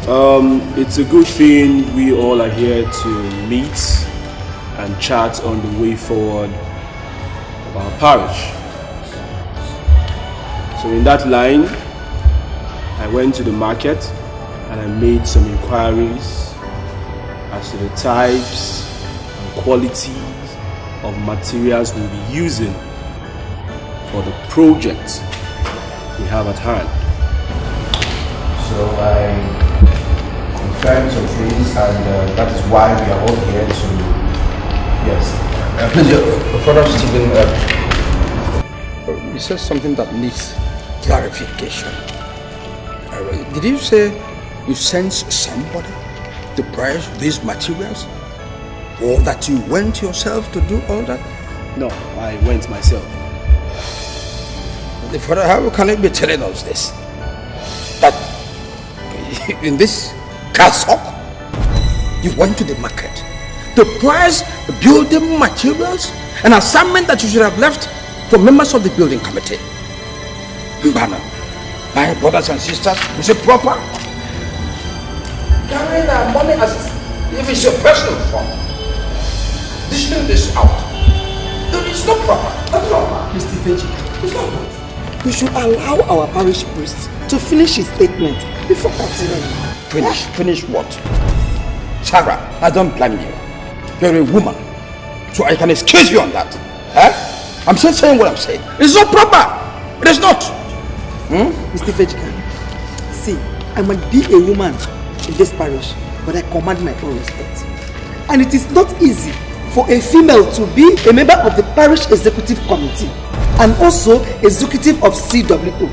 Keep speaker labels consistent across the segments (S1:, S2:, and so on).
S1: It's a good thing we all are here to meet and chat on the way forward of our parish. So in that line, I went to the market and I made some inquiries as to the types and qualities of materials we'll be using for the project we have at hand.
S2: So I confirmed some things, and that is why we are all here to. Yes. Father Stephen, you said something that needs clarification. Did you say you sent somebody to price these materials, or that you went yourself to do all that?
S1: No, I went myself.
S2: Father, how can you be telling us this? That in this castle, you went to the market to price building materials, an assignment that you should have left for members of the building committee. Mbana, my brothers and sisters, is it proper? Carrying our money as if it's your personal fund. Dishing this out. It's not proper. That's not proper.
S3: Mr. Feji,
S2: it's not good.
S3: We should allow our parish priest to finish his statement before continuing.
S2: Finish what? Sarah, I don't blame you. You're a woman, so I can excuse you on that. I'm just saying what I'm saying. It's not proper. It is not.
S3: Mr. Fejika, see, I might be a woman in this parish, but I command my own respect. And it is not easy for a female to be a member of the parish executive committee and also executive of CWO.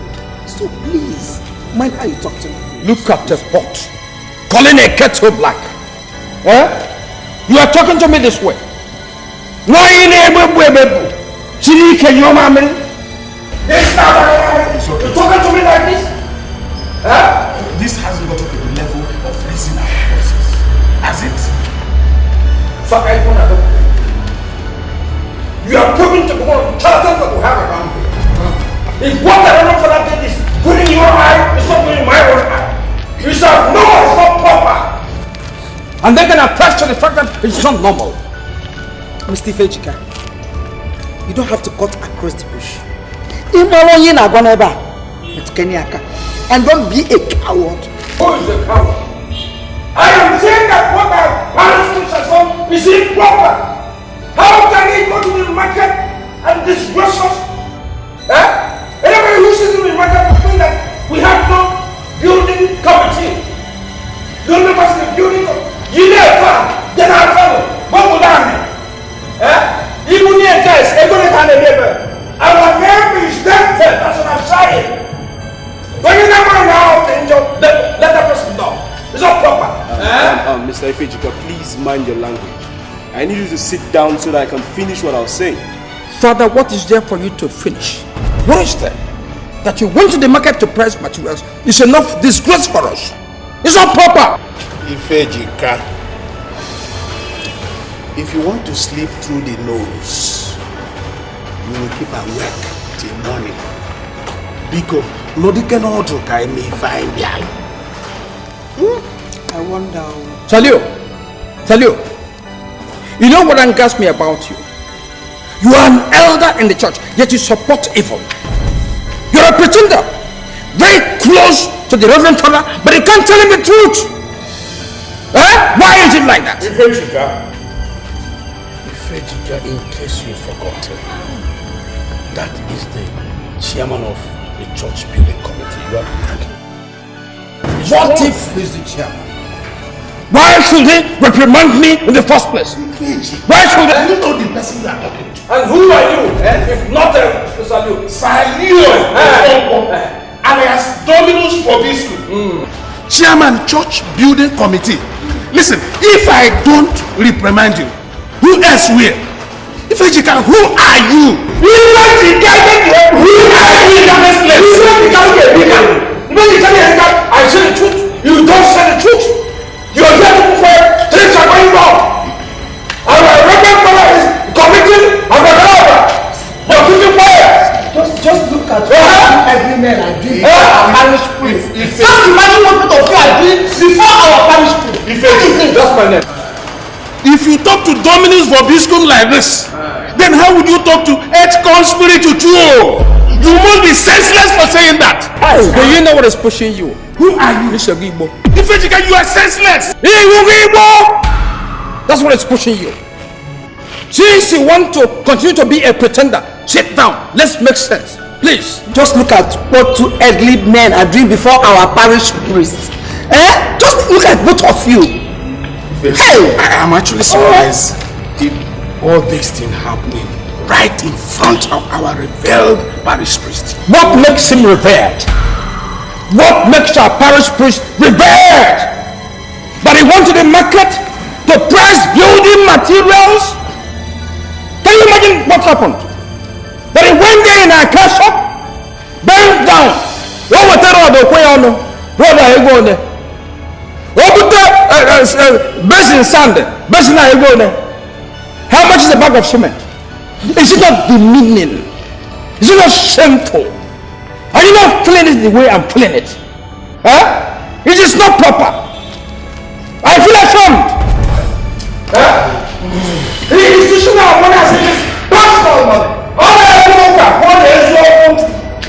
S3: So please, mind how you talk to me.
S2: Look at the pot. Calling a kettle black. You are talking to me this way. Why in a You're talking to me like this?
S4: This hasn't got to the level of raising our voices, has it?
S2: So you are proving to be one of the charlatans that we have around here. If what I don't know for that is good in your eye, it's not good in my own eye. You shall know it's not proper. And they can attest to the fact that it's not normal.
S3: Mr. Fejika, you don't have to cut across the bush. And don't be a coward.
S2: Who is a coward? I am saying that what our parents have done is improper. How can he go to the market and disgrace us? Anybody who sits in the market will think that we have no building committee. The only person in the building committee. You never, then I follow. What would I mean? Even the guys, everybody can never. Our name is dented, that's what I'm saying. When you never know the angel, let that person know. It's not proper.
S1: Mr. Ifejika, please mind your language. I need you to sit down so that I can finish what I was saying.
S2: Father, what is there for you to finish? What is there? That you went to the market to price materials is enough disgrace for us. It's not proper.
S4: Ifejika, if you want to sleep through the nose, you will keep awake till morning. Because Dikeh no to carry me fine guy.
S3: I wonder.
S2: Salio, you know what angers me about you? You are an elder in the church, yet you support evil. You're a pretender, very close to the Reverend Father, but you can't tell him the truth. Why is it like that? Ifejika, in case you've forgotten, that is the chairman of the church building committee. You are what if he's the chairman? Why should he reprimand me in the first place? Why should I?
S4: You know the person you are talking to.
S2: And who are you? If not Salio.
S4: Alias Dominus Fobiscu. Chairman Church Building Committee. Listen, if I don't reprimand you, who else will? Ifejika, who are you? Who are you in this place?
S2: I say the truth. You don't say the truth. You are here to for things are going wrong. And my reverend father is committing a murder. You're keeping quiet.
S3: Just look at the agreement
S4: men are doing before our parish priest. Just imagine what both of you are doing before our parish priest.
S2: That's my name.
S4: If you talk to Dominus Vobiscum like this, then how would you talk to ex-con spiritu too? You must be senseless for saying that.
S2: Do you know what is pushing you?
S4: Who are you?
S2: Mr. Igbo.
S4: Ifejika, you are senseless.
S2: Igbo! That's what is pushing you. Since you want to continue to be a pretender, sit down. Let's make sense. Please.
S3: Just look at what two elderly men are doing before our parish priest. Just look at both of you.
S4: Hey! I am actually surprised if all these things happening right in front of our revered parish priest.
S2: What makes him revered? What makes our parish priest revered? That he went to the market to price building materials? Can you imagine what happened? That he went there in a car shop, bent down. What was that? What are you going there? Basin sand, basin are you going there? How much is a bag of cement? Is it not demeaning? Is it not shameful? Are you not cleaning it the way I'm cleaning it? Huh? It is not proper. I feel ashamed. The institutional money has been personal money. All I have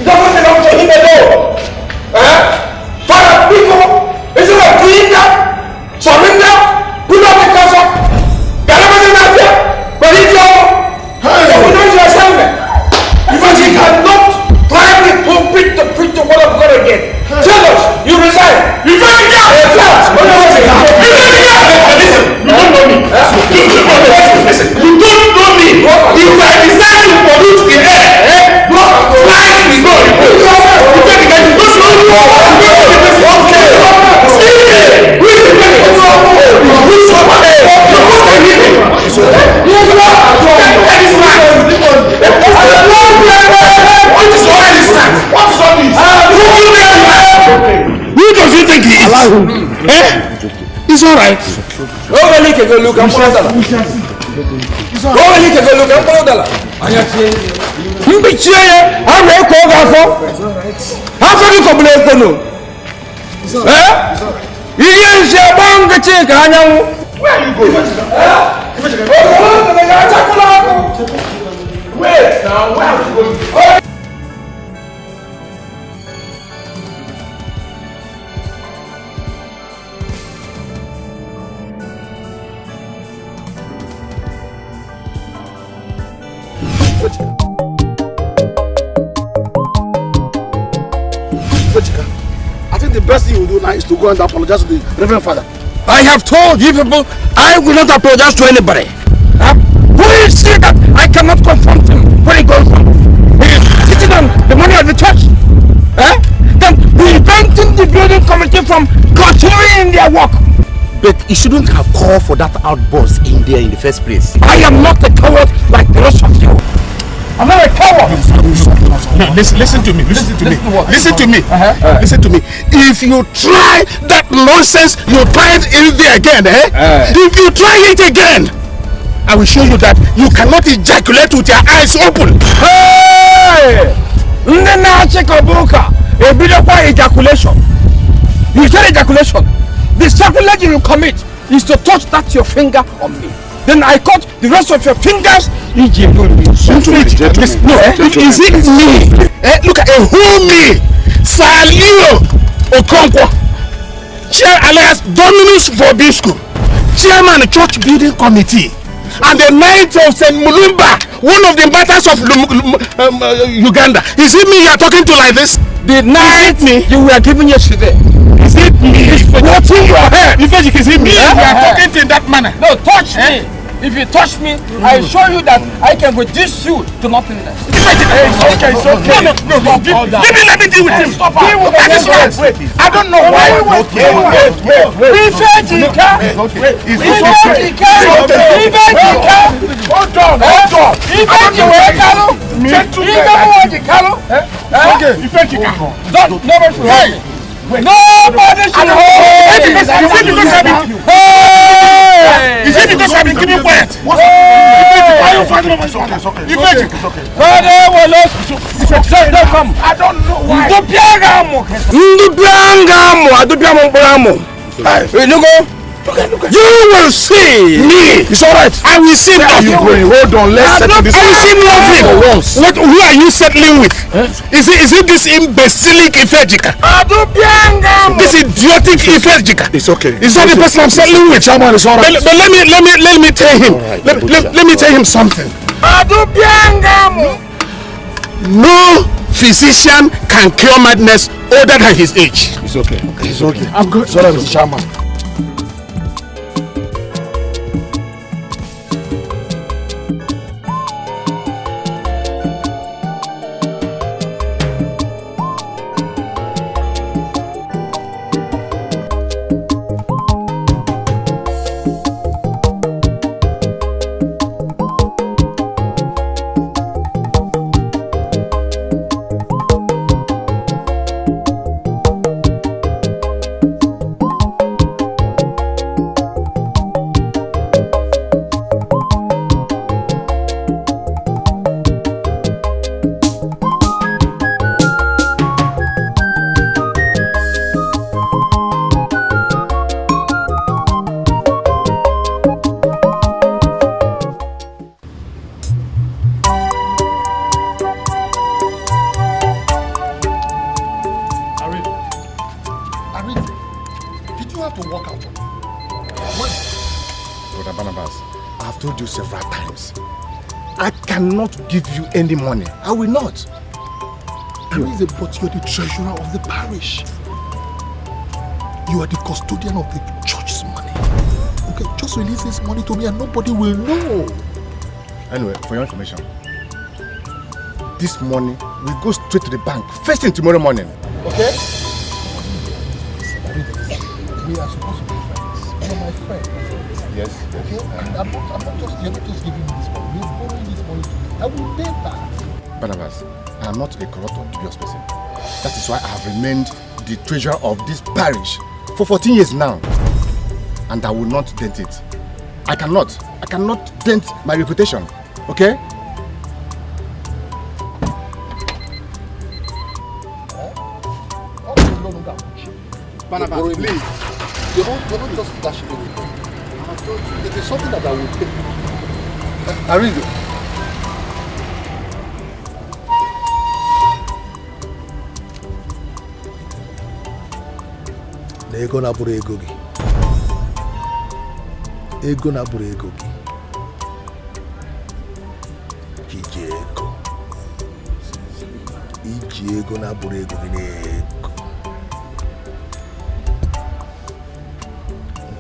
S2: doesn't belong to him alone. Father, people, is it not doing that? Surrender, put up the castle. But it's all. You know your assignment. Because he cannot climb the pulpit to preach the word of God again. Tell us, you resign. You don't know me. Listen, you don't know me. If I decide to pollute the air, fly is not
S4: who does he think he is? It's alright.
S2: Look, I'm wait now, where are you going?
S4: I think the best thing you do now is to go and apologize to the Reverend Father.
S2: I have told you people, I will not apologize to anybody. Who is saying that I cannot confront him when he goes home? He is sitting on the money of the church. Then preventing the building committee from continuing their work.
S5: But you shouldn't have called for that outburst in there in the first place.
S2: I am not a coward like the rest of you. I'm not a coward.
S4: No, listen to me. Listen to me. If you try that nonsense you tried in there again, if you try it again, I will show you that you cannot ejaculate with your eyes open.
S2: Hey! Ejaculation. You said ejaculation. The sacrilege you commit is to touch that your finger on me. Then I cut the rest of your fingers.
S4: Is it me? Look at a whole me. Salio Okonkwo, Chair alias Dominus Vobiscum, Chairman Church Building Committee, and the Knight of St. Mulumba, one of the martyrs of Uganda. Is it me you are talking to like this?
S2: The night you were giving yesterday.
S4: Is it me?
S2: What's in your head?
S4: Is it me? You are talking in that manner.
S2: No, touch me. If you touch me, I show you that I can reduce you to nothingness.
S4: It's okay. No. Let me deal with him.
S2: Stop. I don't know why. Wait. Nobody should hold. Is it because I've been keeping quiet? Why are you fighting over something? It's okay. Don't come. I don't know why. You will see me. It's alright. I will see nothing.
S4: Hold on, let's settle this.
S2: I will see nothing. Who are you settling with? Huh? Is it this imbecilic Ifejika? This idiotic Ifejika?
S4: It's okay.
S2: Is that the person I'm settling with?
S4: Chairman, it's alright.
S2: But let me tell him.
S4: Right,
S2: let me tell him something. No physician can cure madness older than his age.
S4: It's okay. It's okay.
S2: I'm good.
S4: Sorry, Mr. Chairman. Give you any money. I will not.
S6: But you're the treasurer of the parish. You are the custodian of the church's money. Okay, just release this money to me and nobody will know.
S4: Anyway, for your information, this money will go straight to the bank first thing tomorrow morning. Okay?
S6: We are supposed to be friends. You are my friend.
S4: Yes.
S6: Okay? I'm not just giving you this money. You're borrowing this money to me. I will pay back.
S4: Barnabas, I am not a corrupt or dubious person. That is why I have remained the treasurer of this parish for 14 years now. And I will not dent it. I cannot dent my reputation. Okay?
S6: Barnabas, please. You're not just dashing away. I have told you, it is something that I will pay. Arizo. Ego na buru ego gi. Ego na buru ego gi. Iji ego. Iji ego na buru ego gi n'ego.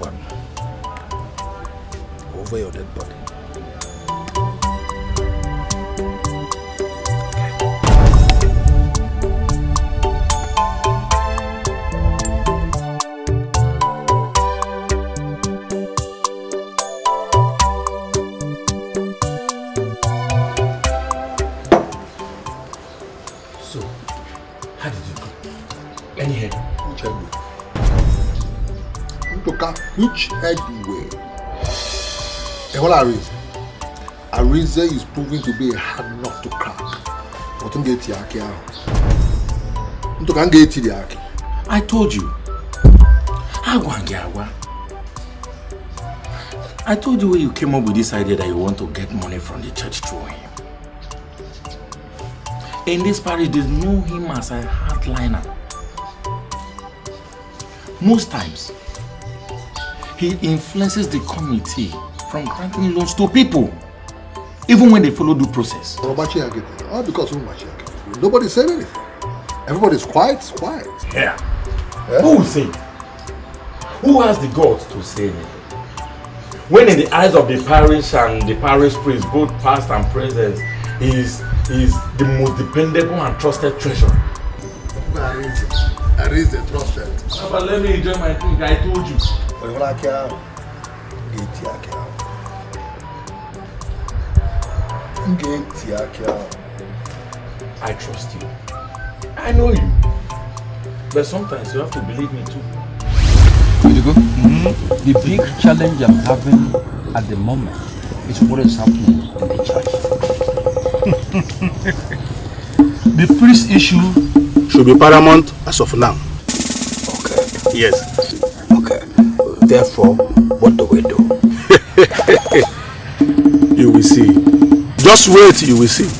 S6: One. Over your dead body. Which head way? Arize is proving to be a hard nut to crack.
S5: I told you. I told you when you came up with this idea that you want to get money from the church through him. In this parish, they know him as a hardliner. Most times, he influences the committee from granting loans to people, even when they follow due process.
S6: All because nobody said anything. Everybody's quiet.
S5: Yeah. Who will say? Who has the guts to say anything? When in the eyes of the parish and the parish priest, both past and present, is the most dependable and trusted treasurer.
S6: That is the trusted.
S5: But let me enjoy my drink, I told you. I trust you. I know you. But sometimes you have to believe me too.
S7: The big challenge I'm having at the moment is what is happening in the church.
S1: The priest issue should be paramount as of now.
S7: Okay.
S1: Yes.
S7: Okay. Therefore, what do we do?
S1: You will see. Just wait, you will see.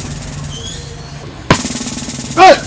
S1: Hey!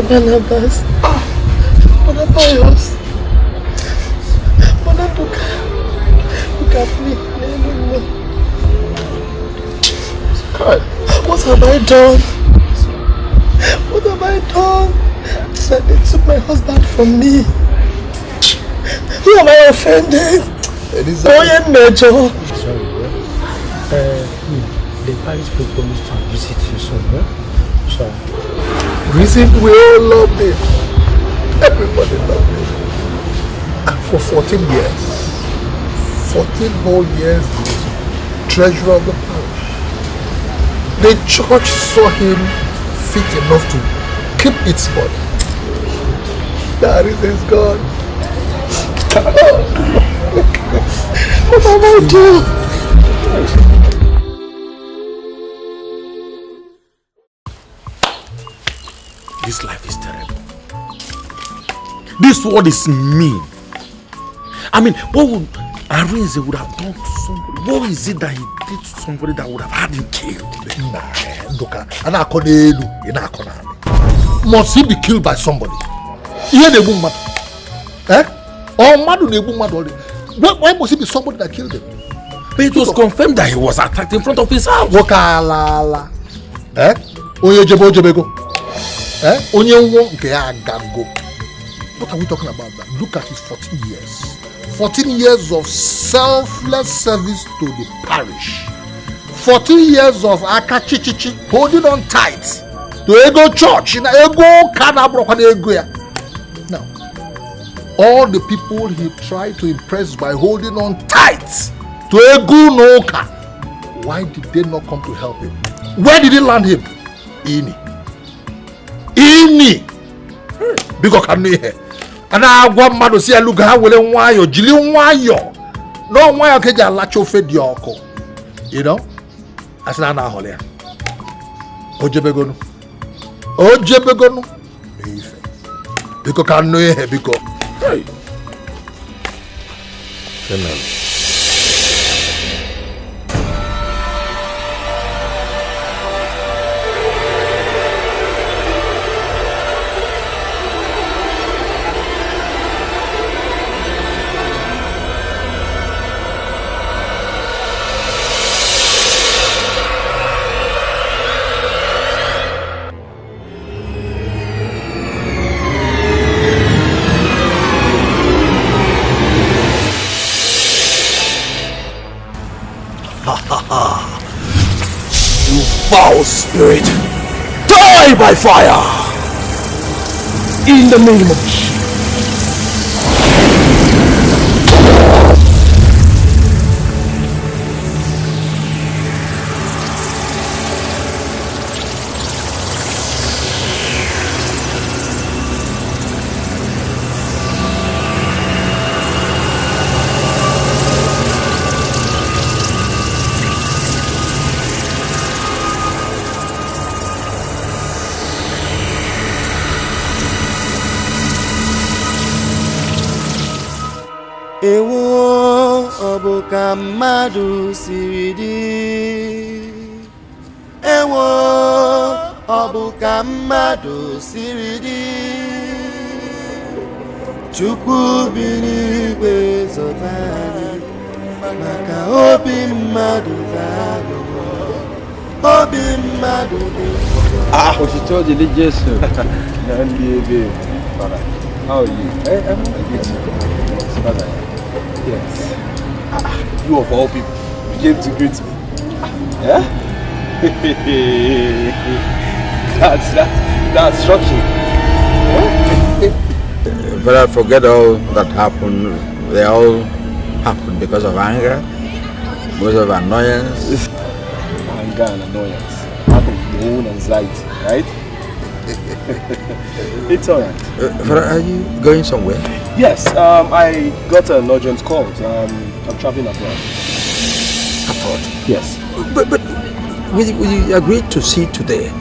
S2: Barnabas, Barnabas, Barnabas, look at me. God, what have I done? What have I done? That they took my husband from me. Who am I offended? Boy Major.
S8: Sorry, the parish priest promised to visit you soon, yeah? Sorry.
S6: Reason we all love him. Everybody loved him. And for 14 years, 14 whole years, he was treasurer of the parish. The church saw him fit enough to keep its money. That is his God. What am I doing?
S5: This life is terrible. This world is mean. I mean, what would Arinze would have done to somebody? What is it that he did to somebody that would have had him killed?
S6: Must he be killed by somebody? Eh? Why must he be somebody that killed him?
S5: But it was confirmed that he was attacked in front of his house.
S6: Eh? What are we talking about? That? Look at his 14 years. 14 years of selfless service to the parish. 14 years of akachichichi holding on tight to Ego Church. Now, all the people he tried to impress by holding on tight to Ego Noka, why did they not come to help him? Where did he land him? Ini. Because can you hear? And I want man to see a look how will wire, Jillian wire. No wire can you latch off your you know? Asana na holia. Ojebegonu. Ojebegonu. Ife. Biko kan no ye biko. Hey. Senel.
S2: Foul spirit, die by fire! In the name of Jesus.
S9: Ewo obuka mmadụ siri dị. Ewo obuka mmadụ siri dị. Chukwu bi n'igwe zọta anyị maka obi mmadụ ga-agụ. Obi mmadụ dị.
S7: What you told you did just how are you? I'm good. Father. Yes.
S1: You of all people, you came to greet me. Yeah? that's shocking.
S10: But I forget all that happened. They all happened because of anger, because of annoyance.
S1: Anger and annoyance. Out of your own anxiety, right? It's alright.
S10: Father, are you going somewhere?
S1: Yes, I got an urgent call. I'm traveling abroad.
S10: Abroad?
S1: Yes.
S10: But we agreed to see today.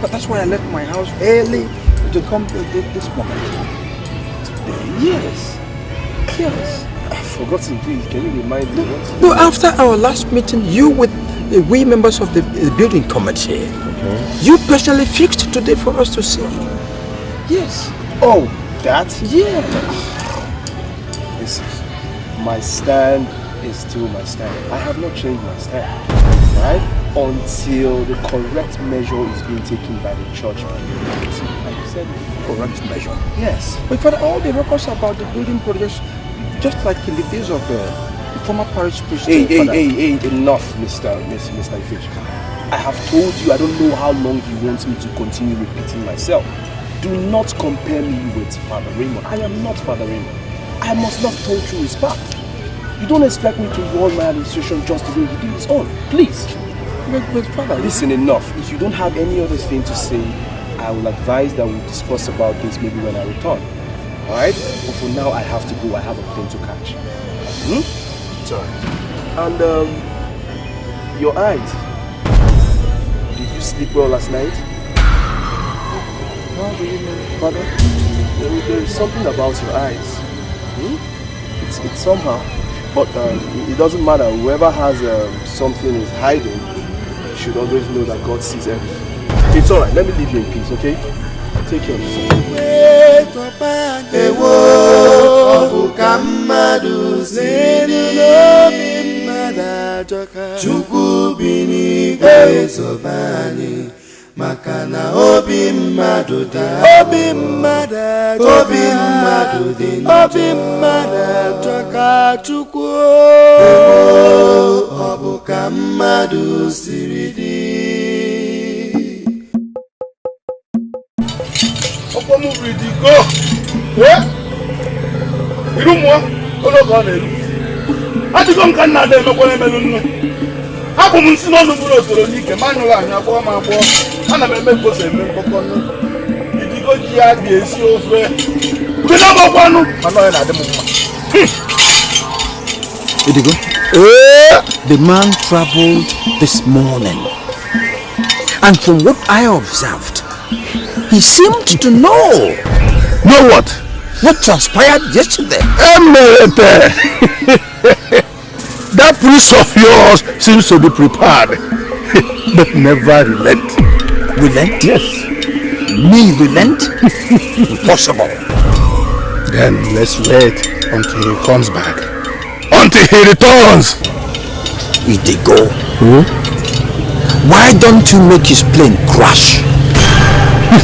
S10: But that's why I left my house early to come to this moment.
S1: Yes. Yes. I've forgotten, please. Can you remind me?
S10: No, after our last meeting, you with we members of the building committee, you personally fixed today for us to see.
S1: Yes. Oh, that?
S10: Yeah.
S1: Listen, my stand is still my stand. I have not changed my stand, right? Until the correct measure is being taken by the church. And you said
S10: correct measure?
S1: Yes.
S10: But for all the records about the building projects, just like in the days of the former parish priest.
S1: Hey, enough, Mr. Ifejika. I have told you I don't know how long he wants me to continue repeating myself. Do not compare me with Father Raymond. I am not Father Raymond. I must not hold true respect. You don't expect me to run my administration just the way he did his own. Please.
S10: But Father,
S1: listen, enough. If you don't have any other thing to say, I will advise that we'll discuss about this maybe when I return. Alright? But for now, I have to go. I have a plane to catch. Sorry. And your eyes. Did you sleep well last night? How do you mean, Father? There is something about your eyes. It's somehow. But it doesn't matter. Whoever has something is hiding, you should always know that God sees everything. It's alright. Let me leave you in peace, okay? Take care of yourself. Makana obi mmadu da obi mmadu dị obi mmadu chọka Chukwu ọ bụ ka mmadu siri dị
S4: ọkọ mu ridi go iru mo ologo na elu adigo nka nna da emekwa emelu nnu hapụ m nsi n'ọnụ bụrụ osoro n'ike ma nyụrụ anyị agbọọ ma agbọọ ana m eme mkposa eme mkpọkọ nnu idigo ji ya ga-esi ofe ude na-agbakwanụ mana ọ ya na-adị m mma
S10: Idigo The man traveled this morning. And from what I observed, he seemed to know.
S6: Know what?
S10: What transpired yesterday.
S6: That priest of yours seems to be prepared, but never relent.
S10: Relent?
S6: Yes.
S10: Me relent? Impossible.
S6: Then let's wait until he comes back. Until he returns.
S10: Idego. Why don't you make his plane crash?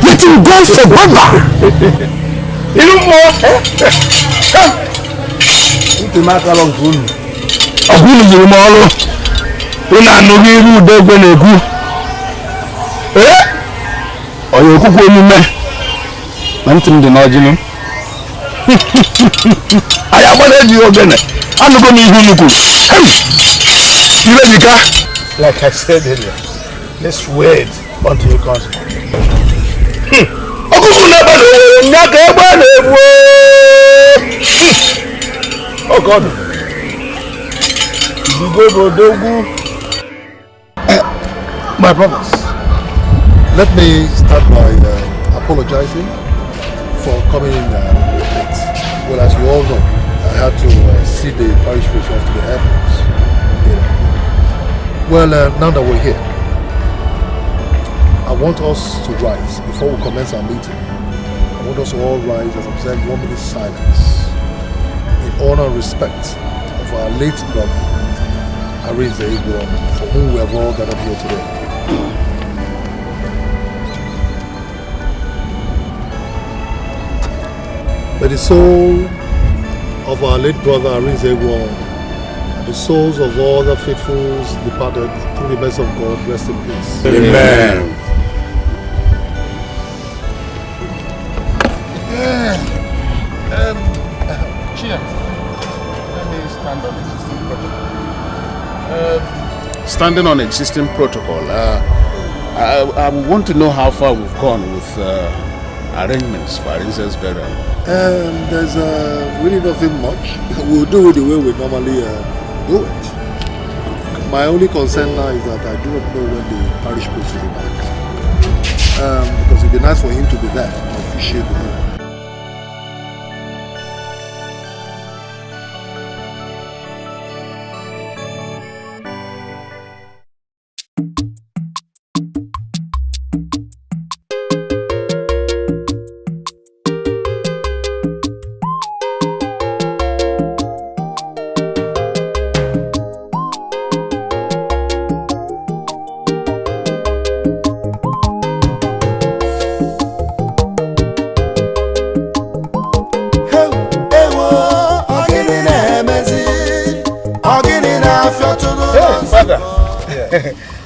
S10: Let him go forever.
S6: You know what? Ọ̀gbìn yìí mọ́ ọ́lọ́ ó náà nùgbé irú dẹ́gbẹ́ n'egwu ọ̀yọ̀ òkúkú omume na ntị m dị n'ọjịnụ anyị agbada eji ogene anụgo m ihe nnukwu Chiwetalu. Like I said earlier, let's wait until he comes back. Ọkụkụ na-agbada nya ka egbe na-egbu. Oh God. My brothers, let me start by apologizing for coming in late. Well, as you all know, I had to see the parish priest off to the airport. Well, now that we're here, I want us to rise before we commence our meeting. I want us to all rise and observe 1 minute silence in honor and respect of our late brother, Ini Edo, for whom we have all gathered here today. May the soul of our late brother, Ini Edo, and the souls of all the faithfuls departed through the mercy of God rest in peace.
S4: Amen.
S6: Cheers. Let me stand on existing protocol. Standing on existing protocol, I want to know how far we've gone with arrangements for Ini's burial. There's really nothing much. We'll do it the way we normally do it. My only concern now is that I do not know when the parish priest will be back. Because it'd be nice for him to be there to officiate the meeting.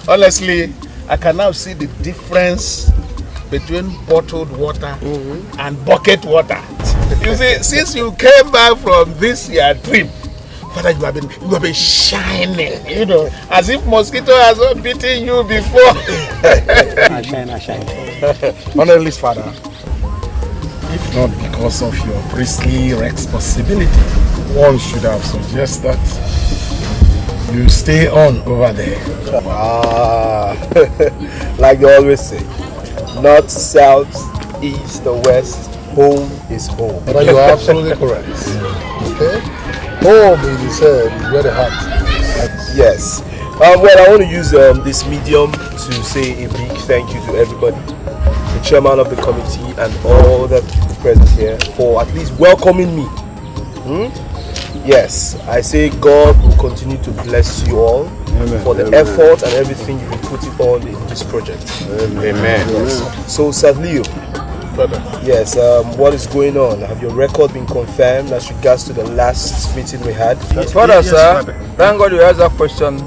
S6: Honestly, I can now see the difference between bottled water and bucket water. You see, since you came back from this year trip, Father, you have been shining, you know, as if mosquito has not bitten you before.
S8: I shine.
S6: Honestly, Father, if not because of your priestly responsibility, one should have suggested you stay on over there.
S1: Like you always say, north, south, east or west, home is home.
S6: But you are absolutely correct. Okay? Home, as you said, is where the heart is.
S1: Yes. Well, I want to use this medium to say a big thank you to everybody, the chairman of the committee and all the present here, for at least welcoming me. Yes, I say God will continue to bless you all. Amen. For the effort and everything you will put it on in this project.
S6: Amen.
S1: Yes. So, Sadlio, yes, what is going on? Have your record been confirmed as regards to the last meeting we had?
S10: Father, sir, thank God you asked that question.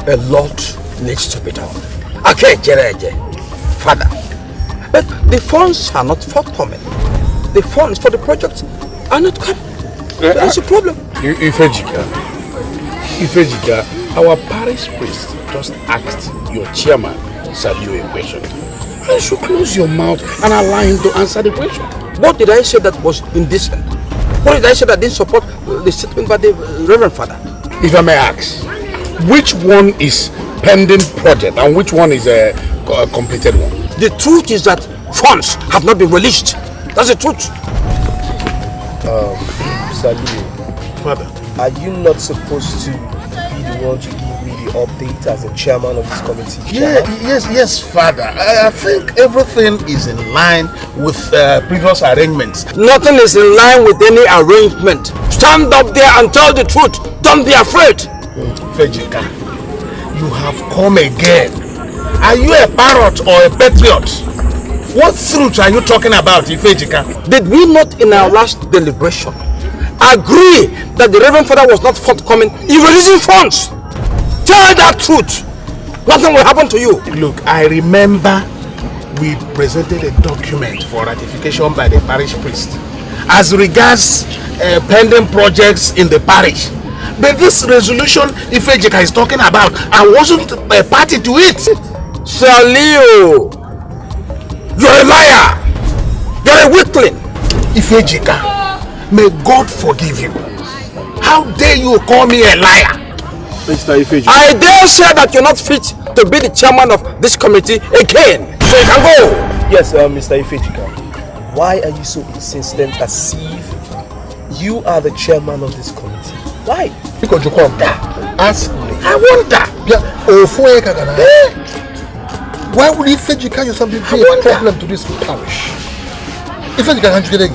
S10: A lot needs to be done. Okay, Father, but the funds are not forthcoming. The funds for the project are not coming. That's a problem.
S6: Ifejika, our parish priest just asked your chairman, Sadlio, a question. You should close your mouth and allow him to answer the question.
S10: What did I say that was indecent? What did I say that didn't support the statement by the Reverend Father?
S4: If I may ask, which one is pending project and which one is a completed one?
S10: The truth is that funds have not been released. That's the truth.
S8: Salut.
S4: Father,
S8: are you not supposed to be the one to give me the update as the chairman of this committee?
S6: Yes, Father. I think everything is in line with previous arrangements.
S10: Nothing is in line with any arrangement. Stand up there and tell the truth. Don't be afraid.
S6: Fejika, you have come again. Are you a parrot or a patriot? What truth are you talking about, Ifejika?
S10: Did we not in our last deliberation agree that the Reverend Father was not forthcoming in releasing funds? Tell that truth. Nothing will happen to you.
S6: Look, I remember we presented a document for ratification by the parish priest as regards pending projects in the parish. But this resolution Ifejika is talking about, I wasn't a party to it.
S10: Salio, you're a liar. You're a weakling.
S6: Ifejika, may God forgive you. How dare you call me a liar?
S1: Mr. Ifejika,
S10: I dare say that you're not fit to be the chairman of this committee again. So you can go.
S8: Yes, Mr. Ifejika. Why are you so insistent as if you are the chairman of this committee? Why?
S6: Because you wonder. Ask me.
S8: I wonder.
S6: Why would Ifejika yourself be a problem to this parish? Ifejika can't get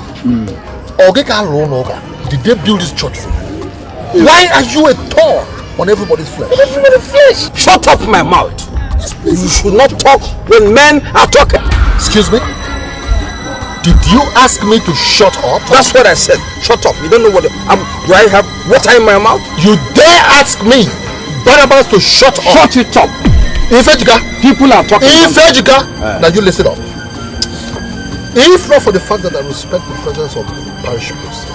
S6: did they build this church for you? Why are you a thorn on everybody's flesh?
S10: Shut up my mouth. You should not talk when men are talking.
S6: Excuse me? Did you ask me to shut up?
S10: That's what I said. Shut up. You don't know what do I have water in my mouth?
S6: You dare ask me, Barnabas, to shut up?
S10: Shut it up.
S6: Ifejika,
S10: people are talking.
S6: Ifejika, now you listen up. If not for the fact that I respect the presence of the parish priest,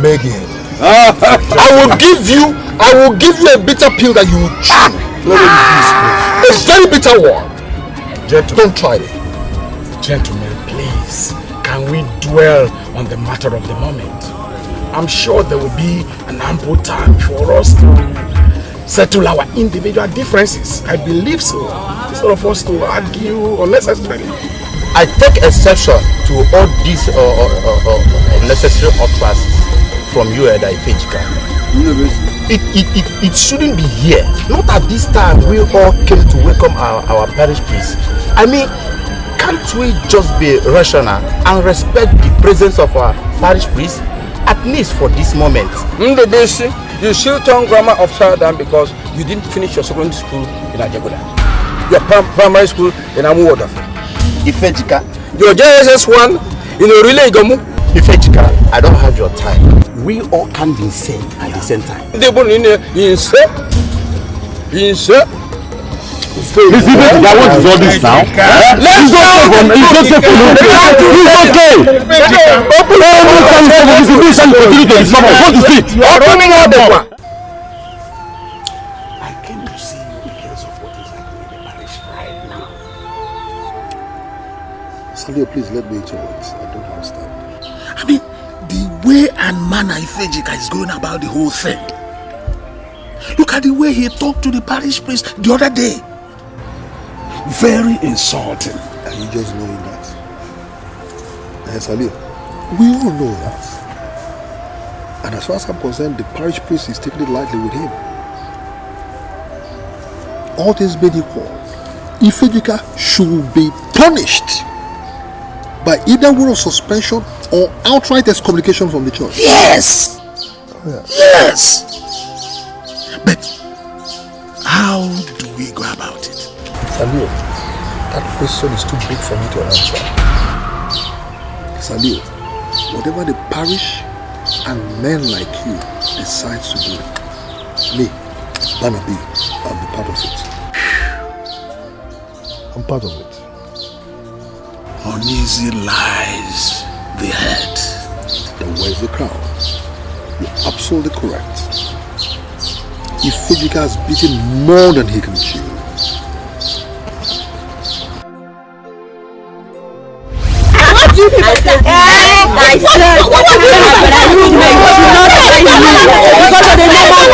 S6: Megan, I will give you a bitter pill that you will chew. A very bitter one. Gentlemen, don't try it.
S4: Gentlemen, please, can we dwell on the matter of the moment? I'm sure there will be an ample time for us to settle our individual differences. I believe so. Instead of us to argue unnecessarily.
S6: I take exception to all these unnecessary utterances from you, Elder Ifejika. It shouldn't be here. Not at this time we all came to welcome our parish priest. I mean, can't we just be rational and respect the presence of our parish priest, at least for this moment?
S10: You still turn grammar upside down because you didn't finish your secondary school in Ajagoda. Your primary school in Amuwoda.
S6: Ifejika,
S10: your JSS 1 in a relay Gomu.
S6: Ifejika, I don't have your time. We all can be insane at the same time.
S10: They born in insane.
S5: What is all this now? Let's go from it's okay.
S10: You're running out the one.
S6: I came to see you because of what is happening in the parish right now.
S11: Salio, please let me interrupt. I don't understand.
S6: I mean, the way and manner Ifejika is going about the whole thing. Look at the way he talked to the parish priest the other day. Very insulting.
S11: Are you just knowing that? Salio, we all know that. And as far as I'm concerned, the parish priest is taking it lightly with him. All things being equal, Ifejika should be punished by either word of suspension or outright excommunication from the church.
S6: Yes! Yes! But how do we go about it?
S11: Salio, that question is too big for me to answer. Salio, whatever the parish and men like you decide to do, me, Barnaby, I'll be part of it. I'm part of it.
S6: Uneasy lies the head.
S11: Then where's the crown? You're absolutely correct. Ifejika has beaten more than he can chew.
S12: My son,
S3: We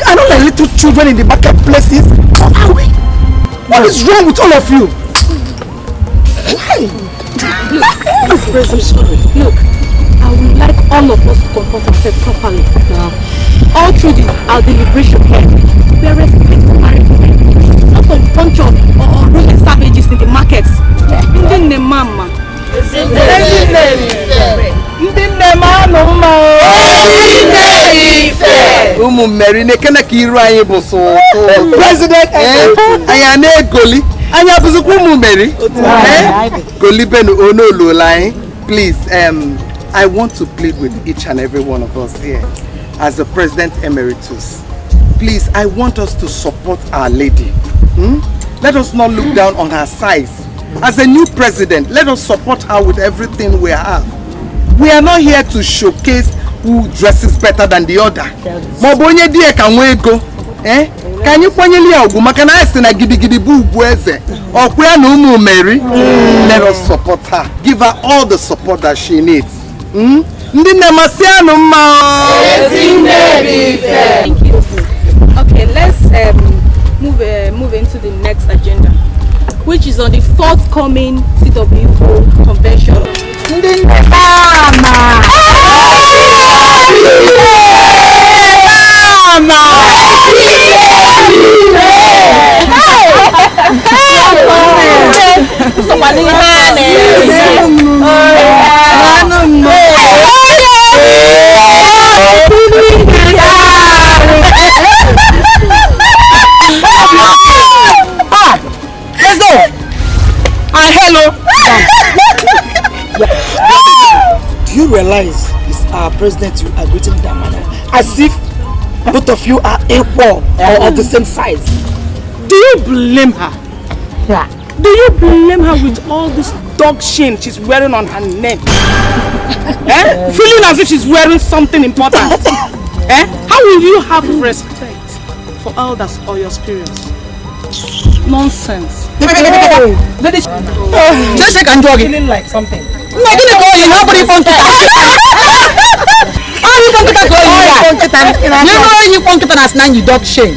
S3: are not like little children in the marketplaces. How are we? What is wrong with all of you? Why?
S12: Look, I'm sorry. Look, I would like all of us to comport ourselves properly. All through our deliberation here, we are respectful married women. Not some bunch of rude savages in the markets. Ndị mama.
S3: Umu Mary nekena ki iru anyị bụ so President anya na egoli anya bụzikwa Umu Mary goli benu onolo line. Please I want to plead with each and every one of us here as the President Emeritus. Please, I want us to support our lady. Let us not look down on her size. As a new president, let us support her with everything we have. We are not here to showcase who dresses better than the other. Mobonye die kanwego. Can you kwanyeli ogu makana ese na gidi bu ugweze. Okwe na Umu Mary. Let us support her. Give her all the support that she needs. Ndi nemasiano ma.
S12: Thank you. Okay, let's move into the next agenda, which is on the forthcoming CWO convention.
S3: Hello.
S13: Do you realize it's our president you are greeting in that manner? As if both of you are equal or of the same size.
S3: Do you blame her? Yeah. Do you blame her with all this dog shame she's wearing on her neck? Feeling as if she's wearing something important. How will you have respect for elders or your spirits? Nonsense.
S13: Just shake and jog. Feeling like something. No, didn't go in. Nobody wants to. How you want to go in? You know you want to as now you dog shame.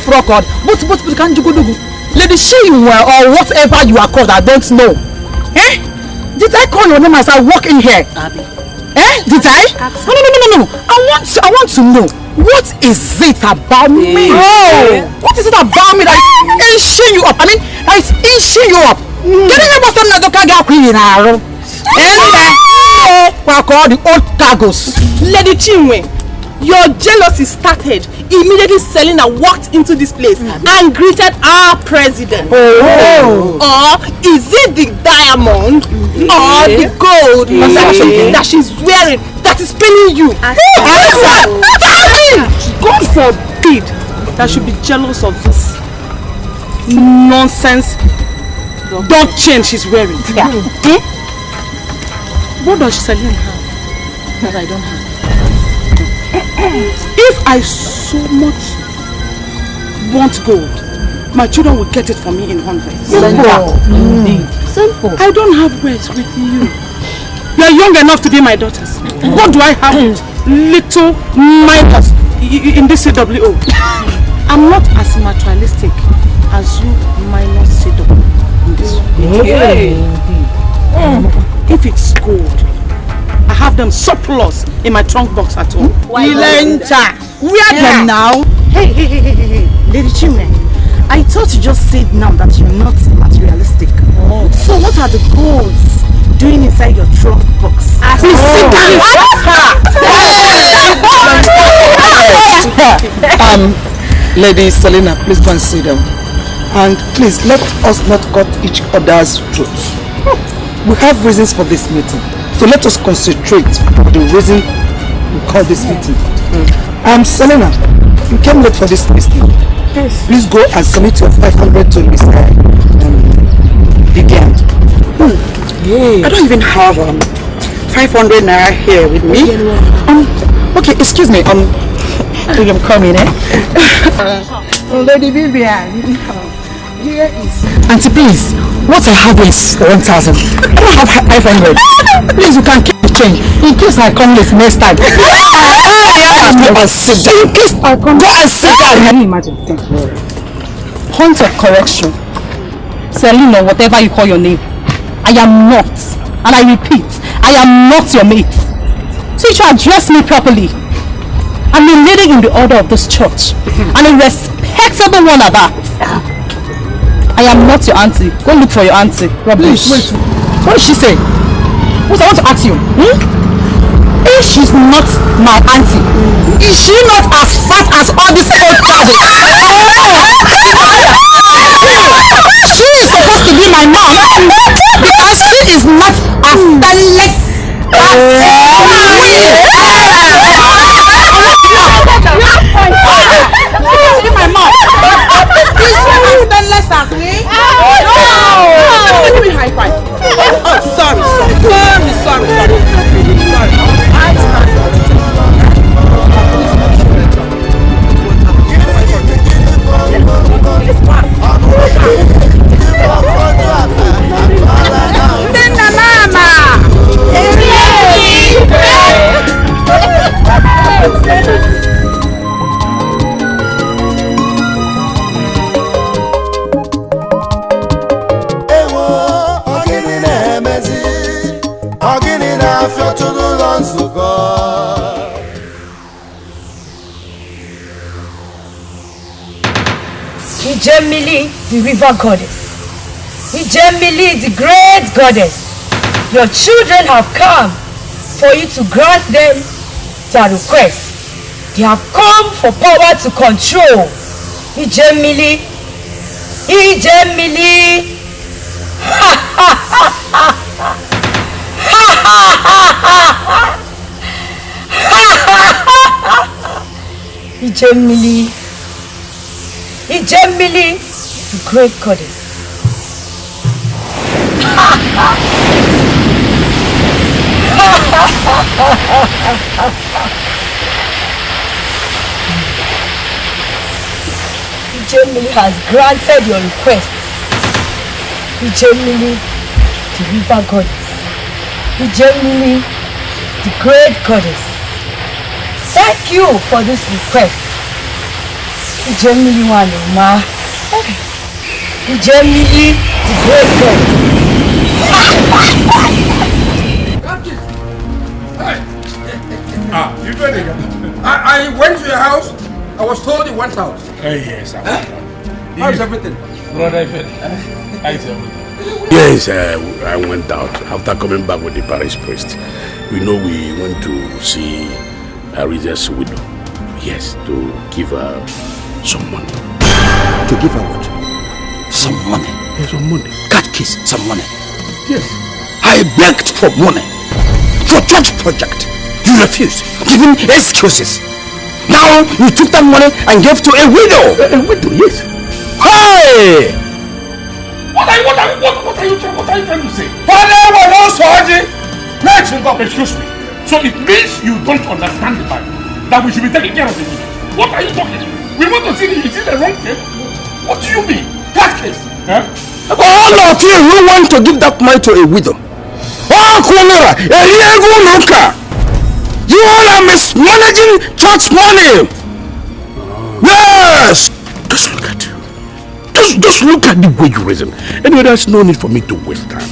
S13: Frog God. But can't you go do? Lady shame or whatever you are called, I don't know. Did I call your name as I walk in here? Abby. Did I? No. I want to know. What is it about me? What is it about me that is inching you up? I mean, that is inching you up. Getting about some other queen in our room. What called the old cargos.
S3: Lady Chinwe, your jealousy started immediately Selena walked into this place and greeted our president. Or is it the diamond or the gold that she's wearing that is paining you? God forbid that should be jealous of this nonsense dog chain she's wearing. What does Selena have that I don't have? If I so much want gold, my children will get it for me in hundreds. Simple. I don't have words with you. You are young enough to be my daughters. What do I have with little minors in this CWO? I'm not as materialistic as you minus CWO in this. If it's gold, I have them surplus in my trunk box at home.
S13: Ilenta, where them now?
S12: Hey, Lady Chime, I thought you just said now that you're not materialistic. So what are the goals doing inside your trunk box?
S13: Lady Selena, please go and sit down. And please let us not cut each other's throats. We have reasons for this meeting. So let us concentrate on the reason we call this meeting. Selena, you came late for this meeting. Yes. Please go and submit your 500 to Miss Dikeh. I don't even have 500 naira here with me. Okay, excuse me. I'm coming, eh? Lady Vivian, here is... Auntie, please, what I have is 1,000. I don't have 500. Please, you can keep the change in case I come late next time. Go and sit down. In case I come, go and sit down. Can you imagine? Point of correction. Selena, whatever you call your name, I am not, and I repeat, I am not your mate. So you should address me properly. I'm a lady in the order of this church, and a respectable one at that. I am not your auntie. Go look for your auntie. Rubbish. Wait. What did she say? What I want to ask you? If she's not my auntie, is she not as fat as all these old cows? She is supposed to be my mom because she is not as stainless as my mom. Is she as stainless as me? No! Give me high five. Oh, sorry.
S14: Ijemili, the river goddess. Ijemili, the great goddess. Your children have come for you to grant them their request. They have come for power to control. Ijemili, Ijemili. Ha ha ha ha ha. Ijemili, Ijemili, the great goddess. Ijemili has granted your request. Ijemili, the river goddess. Ijemili, the great goddess. Thank you for this request. Ijemili Wanuma. Ijemili, the great goddess.
S2: You ready? I went to your house. I was told you went out.
S4: Yes, I went out.
S2: How's everything?
S4: Brother, how's everything?
S15: Yes, I went out after coming back with the parish priest. We went to see Ariza's widow. Yes, to give her some money.
S2: To give her what?
S15: Some money.
S2: Yes, some money.
S15: Catechist, some money.
S2: Yes.
S15: I begged for money for church project. You refused, giving excuses. Now you took that money and gave to a widow.
S2: A widow, yes.
S15: Hey!
S4: What are you trying to say? Excuse me. So it means you don't understand the Bible. That we should be taking care of the widow. What are you talking? We want to see the wrong thing. What do you mean? That case? Huh?
S15: All of you who want to give that money to a widow. You all are mismanaging church money. Yes. Just look at you. Just look at the way you reason. Anyway, there's no need for me to waste time.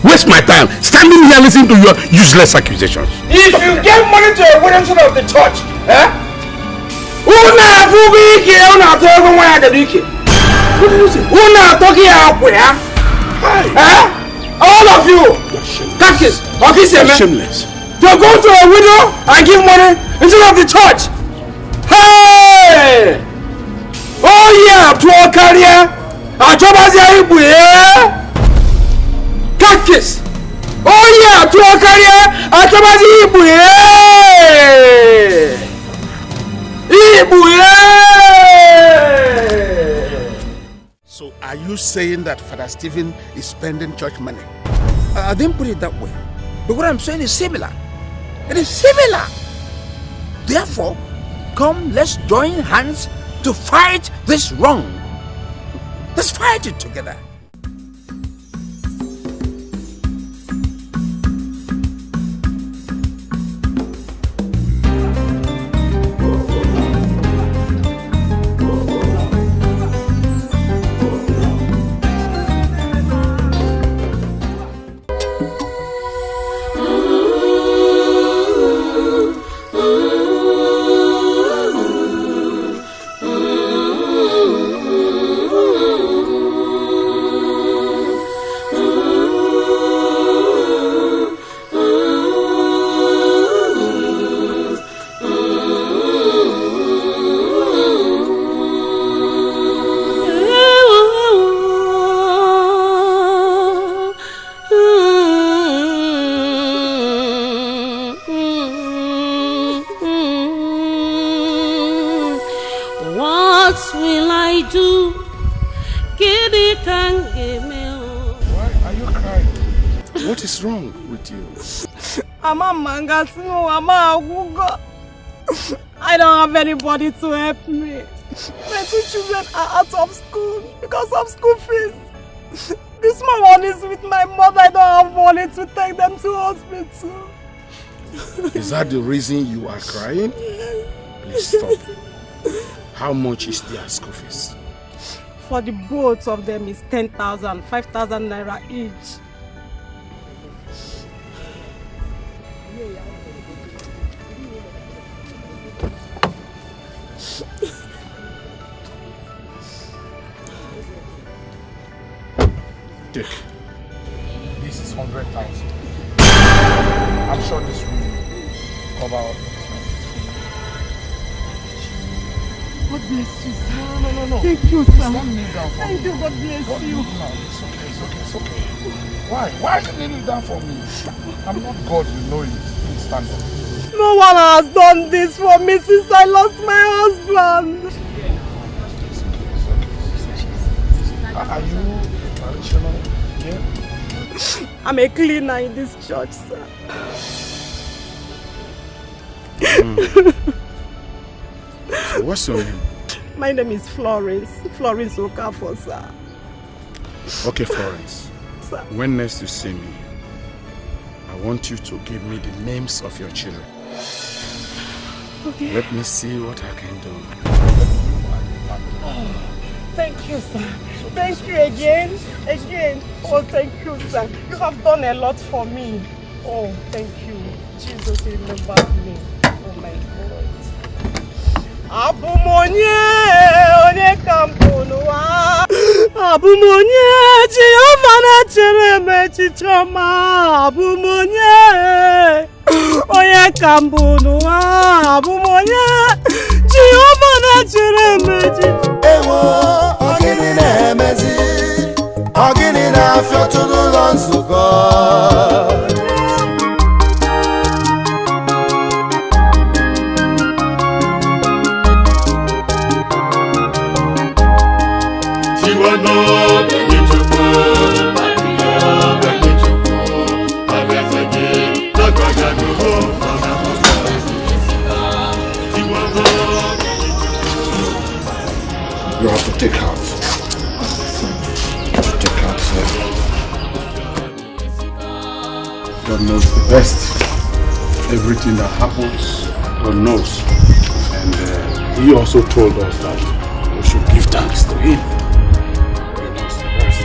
S15: Waste my time standing here listening to your useless accusations.
S2: If you give money to a widow of the church, all of you,
S15: shameless.
S2: To go to a widow and give money instead of the church. Hey! Oh yeah, to a career. I told us Igbo, yeah. Kakis. Oh yeah, to a career. I told us Igbo, yeah. Igbo, yeah.
S11: So are you saying that Father Stephen is spending church money? I didn't put it that way. But what I'm saying is similar. It is similar. Therefore,
S10: Come, let's join hands to fight this wrong. Let's fight it together.
S12: I don't have anybody to help me. My 2 children are out of school because of school fees. This small one is with my mother. I don't have money to take them to hospital.
S6: Is that the reason you are crying? Please stop. How much is their school fees?
S12: For the both of them is 10,000, 5,000 naira each.
S6: Dick,
S4: this is 100,000. I'm sure this will cover all things.
S12: God bless you, sir.
S4: No.
S12: Thank you, sir.
S4: Don't kneel down for
S12: Thank
S4: me.
S12: you, God bless you.
S4: It's okay. Why are you kneeling down for me? I'm not God, you know it. Please stand up.
S12: No one has done this for me since I lost my husband.
S4: Are you traditional here?
S12: I'm a cleaner in this church, sir.
S6: So what's your name?
S12: My name is Florence Okafor, sir.
S6: Okay, Florence.
S12: Sir.
S6: When next you see me, I want you to give me the names of your children.
S12: Okay.
S6: Let me see what I can do.
S12: Oh, thank you, sir. Thank you again. Oh, thank you, sir. You have done a lot for me. Oh, thank you. Jesus remembered me. Oh my God. Abumonye, onye kamponoa. Abumonye, Jehovah na chereme chichoma. Abumonye, onye kamponoa. Abumonye, Jehovah na chereme chichoma.
S9: Ewo, ogini na-emezi, ogini na-afịọ tụrụ ụlọ nzukọ.
S6: You have to take heart. Take heart, sir. God knows the best. Everything that happens, God knows. And He also told us that we should give thanks to Him. He knows the best.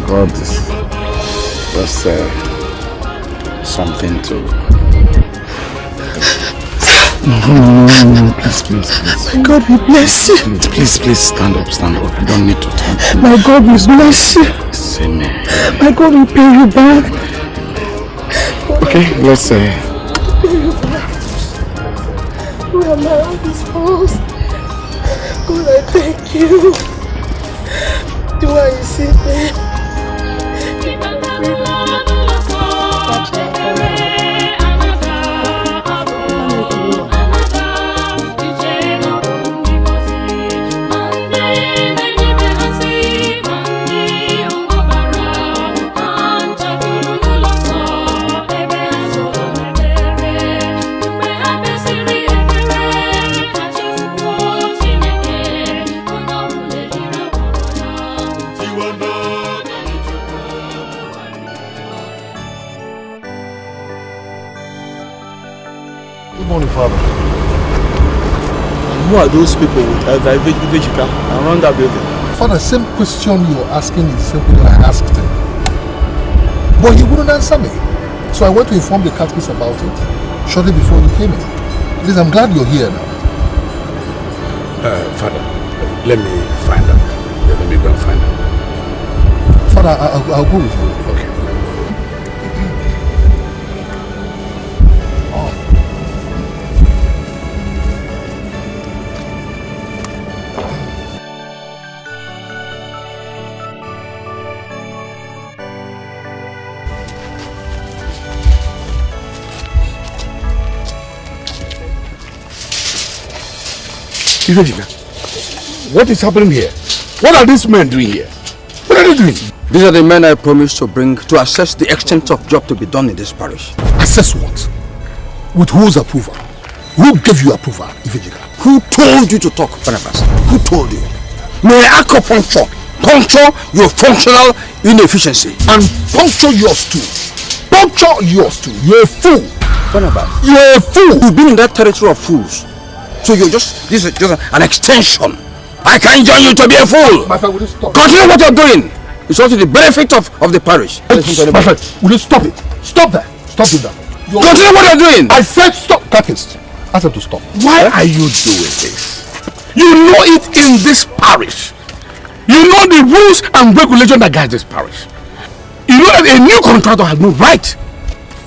S6: God is just something to... No, please.
S9: My God will bless you.
S6: Please, stand up. You don't need to talk.
S9: My God will bless you.
S6: Amen.
S9: My God will pay you back.
S6: Okay, let's say...
S9: We are now in this house. God, I thank you. Do I see me?
S6: morning, Father.
S1: Who are those people with Ivejika around that building?
S6: Father, same question you're asking is the same question I asked him. But he wouldn't answer me. So I went to inform the catechist about it shortly before you came in. At least I'm glad you're here now.
S15: Father, let me find out. Yeah, let me go and find out.
S6: Father, I'll go with you.
S15: Okay. What is happening here? What are these men doing here? What are they doing?
S10: These are the men I promised to bring to assess the extent of job to be done in this parish.
S6: Assess what? With whose approval? Who gave you approval, Ifejika?
S10: Who told you to talk, Barnabas?
S6: Who told you?
S10: May acupuncture puncture your functional inefficiency.
S6: And puncture yours too. Puncture yours too. You're a fool.
S10: Barnabas,
S6: you're a fool.
S10: You've been in that territory of fools. So you're this is just an extension. I can't join you to be a fool.
S6: My friend, will you stop?
S10: Continue what you're doing. It's also the benefit of the parish.
S6: My friend, will you stop it? Stop that. Stop doing that.
S10: Continue what you're doing.
S6: I said stop. Catechist, ask them to stop.
S15: Why are you doing this? You know it in this parish. You know the rules and regulations that guide this parish. You know that a new contractor has no right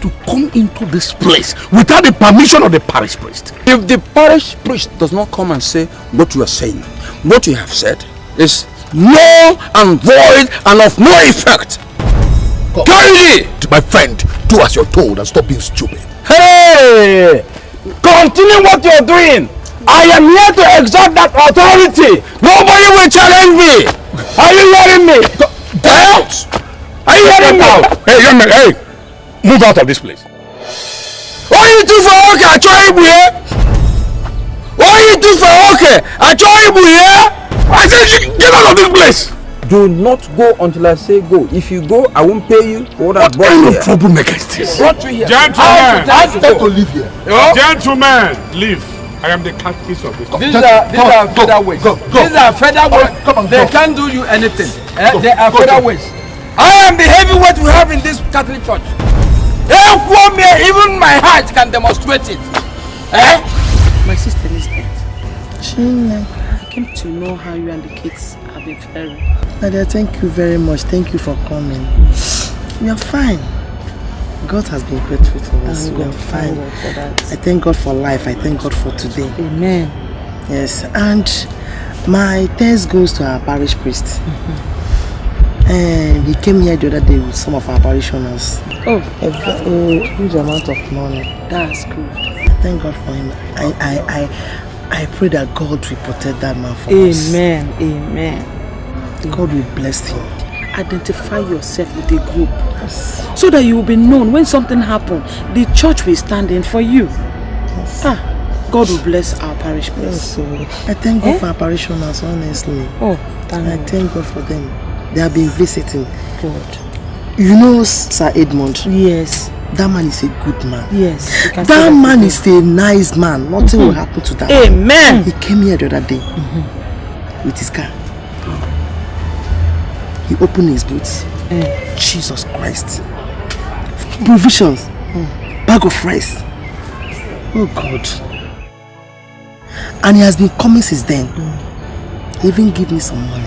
S15: to come into this place without the permission of the parish priest.
S10: If the parish priest does not come and say what you are saying, what you have said is null and void and of no effect. Carry it!
S6: My friend, do as you're told and stop being stupid.
S10: Hey! Continue what you're doing. I am here to exert that authority. Nobody will challenge me. Are you hearing me?
S6: Out!
S10: Are you hearing me?
S15: Hey, young man, hey! Move out of this place.
S10: What you do for okay? I try you here. What you do for okay? I try you here.
S15: I said get out of this place.
S10: Do not go until I say go. If you go, I won't pay you for what I brought you here.
S15: What kind of troublemaker is this?
S10: Brought you here.
S15: Gentlemen,
S6: to leave here.
S15: Gentlemen, leave. I am the catechist of this.
S10: These are featherweights. These are featherweights.
S6: Come on,
S10: they can't do you anything. They are featherweights. I am the heavyweight we have in this Catholic church. Even my heart can demonstrate it.
S12: My sister Elizabeth, I came to know how you and the kids have been faring.
S3: Nadia, thank you very much. Thank you for coming. We are fine. God has been grateful to us. We are fine. I thank God for life. I thank God for today.
S12: Amen.
S3: Yes, and my thanks goes to our parish priest. And he came here the other day with some of our parishioners.
S12: Oh,
S3: a huge amount of money.
S12: That's good.
S3: Thank God for him. I pray that God will protect that man for us.
S12: Amen. Amen.
S3: God will bless him.
S12: Identify yourself with a group, so that you will be known when something happens. The church will stand in for you. God will bless our parish priest.
S3: Yes, I thank God for our parishioners, honestly.
S12: Oh,
S3: I thank God for them. They have been visiting.
S12: God.
S3: You know Sir Edmund?
S12: Yes.
S3: That man is a good man.
S12: Yes.
S3: That man is a nice man. Nothing will happen to that
S12: Amen.
S3: man. He came here the other day with his car. He opened his boots. Jesus Christ. Provisions. Bag of rice. Oh God. And he has been coming since then. He even give me some money.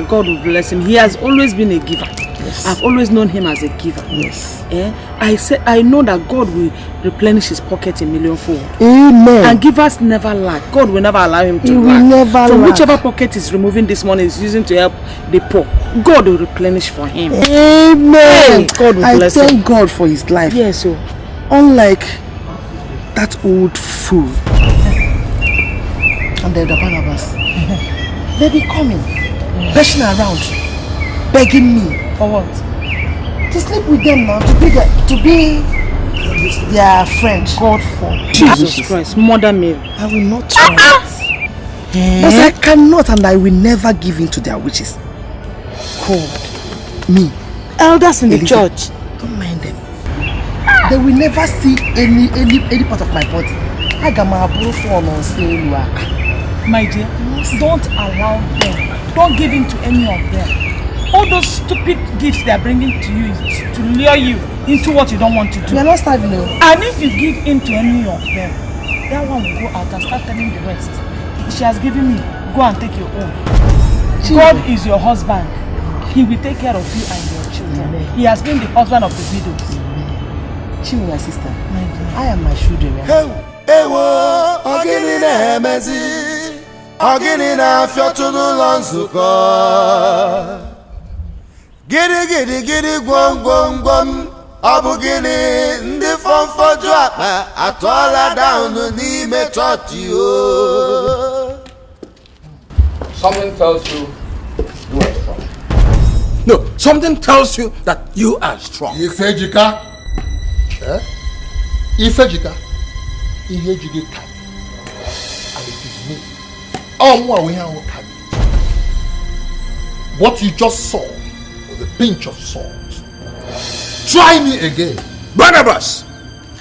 S12: God will bless him. He has always been a giver.
S3: Yes.
S12: I've always known him as a giver.
S3: Yes.
S12: I know that God will replenish his pocket in millionfold.
S3: Amen.
S12: And givers never lack. God will never allow him to
S3: He will
S12: lack.
S3: never
S12: From
S3: lack.
S12: whichever pocket is removing this money is using to help the poor, God will replenish for him.
S3: Amen.
S12: God will bless him.
S3: I thank God for his life.
S12: Yes, so.
S3: Unlike that old fool and the Barnabas, they be coming, bashing around, begging me for what? To sleep with them now, to be their friend. God for
S12: Jesus Christ, Mother Mary.
S3: I will not try it. But I cannot, and I will never give in to their wishes. God, me,
S12: elders in the church,
S3: don't mind them. They will never see any part of my body.
S13: My dear, don't allow them. Don't give in to any of them. All those stupid gifts they are bringing to you is to lure you into what you don't want to do.
S3: You're not starving, no.
S13: And if you give in to any of them, that one will go out and start telling the rest. She has given me, go and take your own. God is your husband. He will take care of you and your children. Amen. He has been the husband of the widows.
S3: She my sister. I am my children.
S2: Ewo, ogini na emezi, ogini na fiotunu lonsuko. Gidi gwom gwom gwom, obu gini ndi fonfoju akpa atola down n'ime church yo.
S10: Something tells you you are strong. No, something tells you that you are strong.
S11: Ifejika. Ifejika. Ihejika. And it is me. What you just saw was a pinch of salt. Try me again.
S10: Barnabas,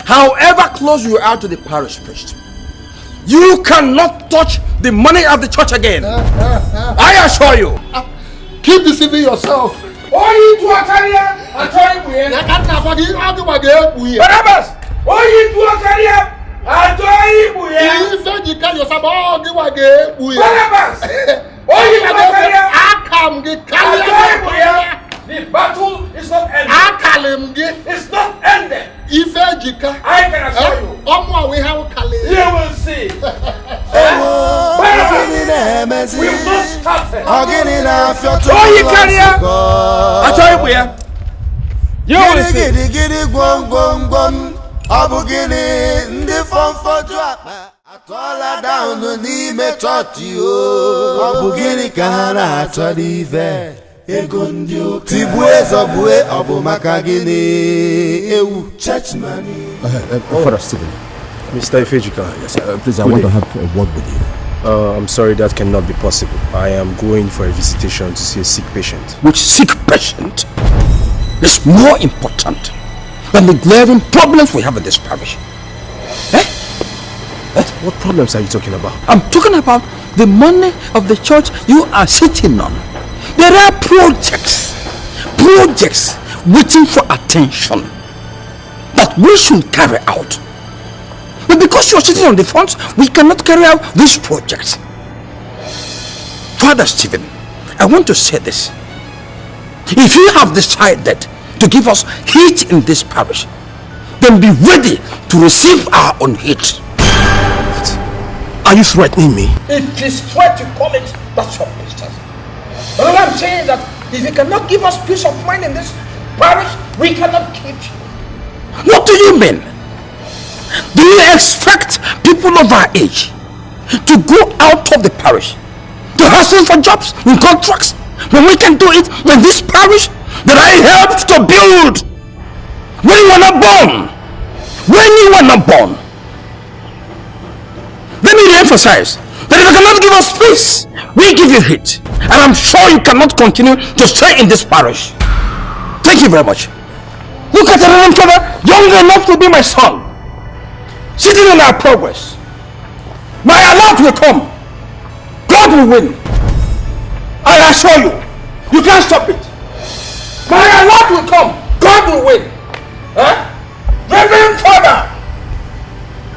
S10: however close you are to the parish priest, you cannot touch the money of the church again. I assure you.
S11: Keep deceiving yourself.
S2: Barnabas, the battle is not ended. It's not ended. I can assure you. You will see. We've not started. You will see. Abugini ndi fonfoju akpa atola down n'ime church yo. Abugini kana achọrọ ife ego ndị ụka. Tibue zọbue ọbụ maka gịnị ewu church money.
S1: Father Stephen. Mr. Ifejika.
S7: Yes, please, I want to have a word with you.
S1: I'm sorry, that cannot be possible. I am going for a visitation to see a sick patient.
S10: Which sick patient is more important than the glaring problems we have in this parish?
S1: What problems are you talking about?
S10: I'm talking about the money of the church you are sitting on. There are projects waiting for attention that we should carry out. But because you are sitting on the funds, we cannot carry out these projects. Father Stephen, I want to say this. If you have decided to give us heat in this parish, then be ready to receive our own heat.
S1: Are you threatening me?
S10: It is threat to call it, that's your business. But all I'm saying is that if you cannot give us peace of mind in this parish, we cannot keep you. What do you mean? Do you expect people of our age to go out of the parish to hustle for jobs and contracts when we can do it in this parish that I helped to build when you were not born? Let me emphasize that if you cannot give us peace, we give you heat. And I'm sure you cannot continue to stay in this parish. Thank you very much. Look at the father, young enough to be my son, sitting in our progress. My allot will come. God will win. I assure you, you can't stop it. My allot will come. God will win. Reverend Father,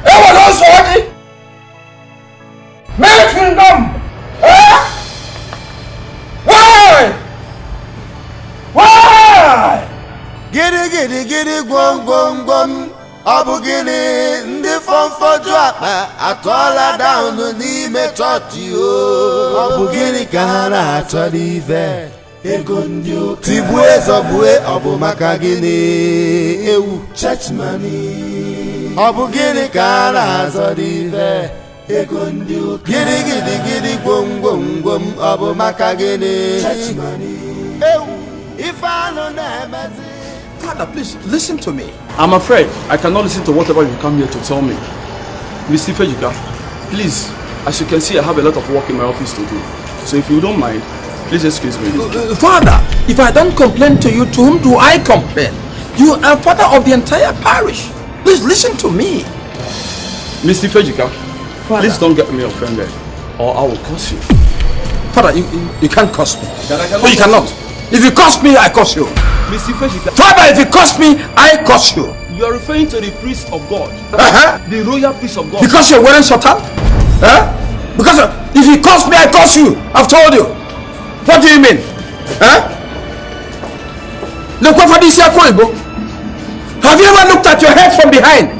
S10: everyone else already. May kingdom. Why?
S2: Gidi gwom gwom gwom. Abu gini ndi fonfoju akpa atola down n'ime church yo. Abu gini kana achọrọ ife ego ndị ụka. Tibue zọbue ọbụ maka gịnị ewu church money. Abu gini kana achọrọ ife ego ndị ụka. Gidi gwom gwom gwom ọbụ maka gịnị church money. Ewu ife anụ na-emezi.
S10: Father, please listen to me.
S1: I'm afraid I cannot listen to whatever you come here to tell me. Mr. Ifejika, please, as you can see, I have a lot of work in my office to do. So if you don't mind, please excuse me.
S10: Father, if I don't complain to you, to whom do I complain? You are father of the entire parish. Please listen to me.
S5: Mr. Fejika, please don't get me offended, or I will curse you.
S10: Father, you can't curse me.
S5: No,
S10: you cannot. If you curse me, I curse you.
S5: Mr. Fejika.
S10: Father, if you curse me, I curse you.
S5: You are referring to the priest of God. The royal priest of God.
S10: Because you're wearing sultan? Because if you curse me, I curse you. I've told you. What do you mean? Have you ever looked at your head from behind?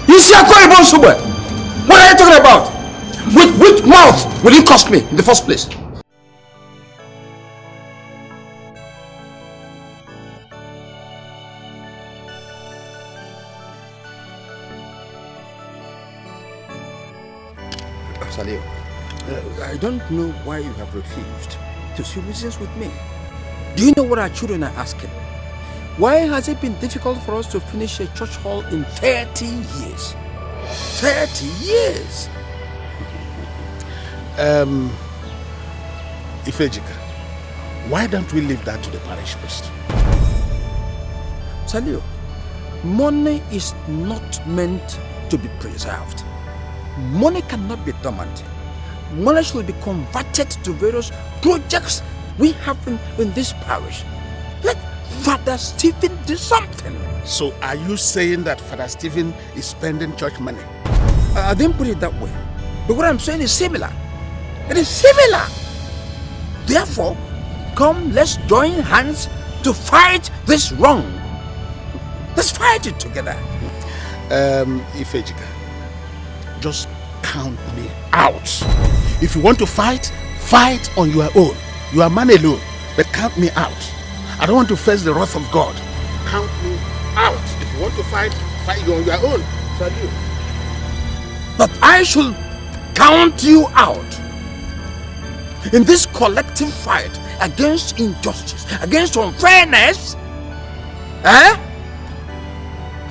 S10: What are you talking about? With which mouth will you curse me in the first place? Salio, I don't know why you have refused to see reasons with me. Do you know what our children are asking? Why has it been difficult for us to finish a church hall in 30 years? 30 years!
S6: Ifejika, why don't we leave that to the parish priest?
S10: Salio, money is not meant to be preserved. Money cannot be dormant. Money should be converted to various projects we have in this parish. Let Father Stephen do something.
S6: So are you saying that Father Stephen is spending church money?
S10: I didn't put it that way. But what I'm saying is similar. It is similar. Therefore, come, let's join hands to fight this wrong. Let's fight it together.
S6: Ifejika, just count me out. If you want to fight, fight on your own. You are man alone, but count me out. I don't want to face the wrath of God. Count me out. If you want to fight, fight you on your own.
S10: But I should count you out in this collective fight against injustice, against unfairness.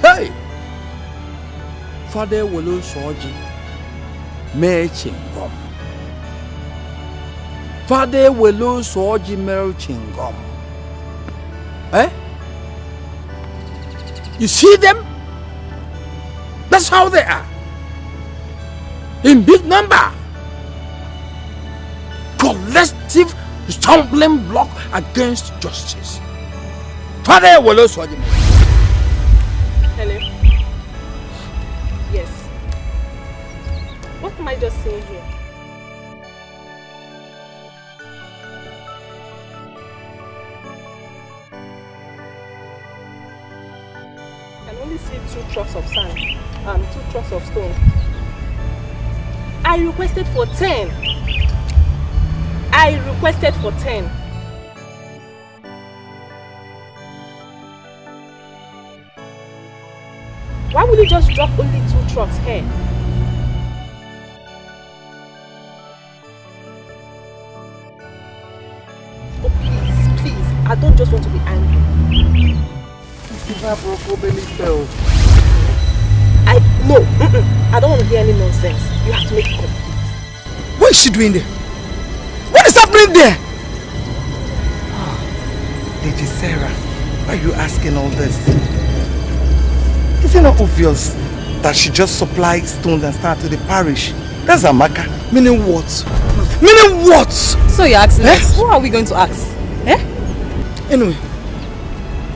S10: Hey! Father Wolo Soji Mechingom. Father Wolo Soji Mechingom. You see them? That's how they are. In big number. Collective stumbling block against justice. Father Wolo Soji.
S12: Hello. Yes. What am I just saying here? I can only see 2 trucks of sand and 2 trucks of stone. I requested for 10. I requested for 10. Why would you just drop only 2 trucks here? Oh, please, please. I don't just want to be angry. No. I don't want to hear any nonsense. You have to make it complete.
S3: What is she doing there? What is happening there?
S16: Lady Sarah, why are you asking all this? Is it not obvious that she just supplied stones and started to the parish? That's Amaka.
S3: Meaning what? Meaning what?
S13: So you're asking us? Who are we going to ask?
S3: Anyway,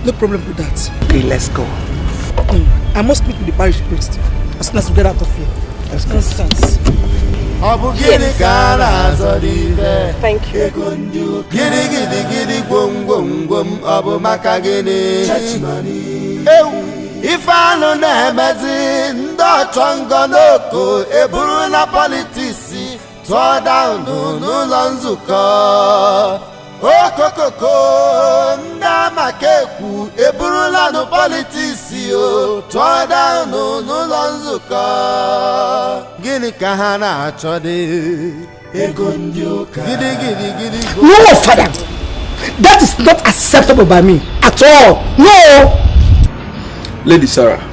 S3: no problem with that.
S16: Okay, let's go.
S3: I must meet with the parish priest as soon as we get out of here.
S16: Let's go.
S3: Nonsense.
S12: Yes. Thank you.
S17: If I know nemezi ndo noko eburu na politics tore down n'ụlọ nzukọ okokoko nda makeku eburula no politics tore down n'ụlọ nzukọ gịnị ka ha na-achọ dị ego ndị ụka gidi
S3: No, Father, that is not acceptable by me at all. No.
S1: Lady Sarah,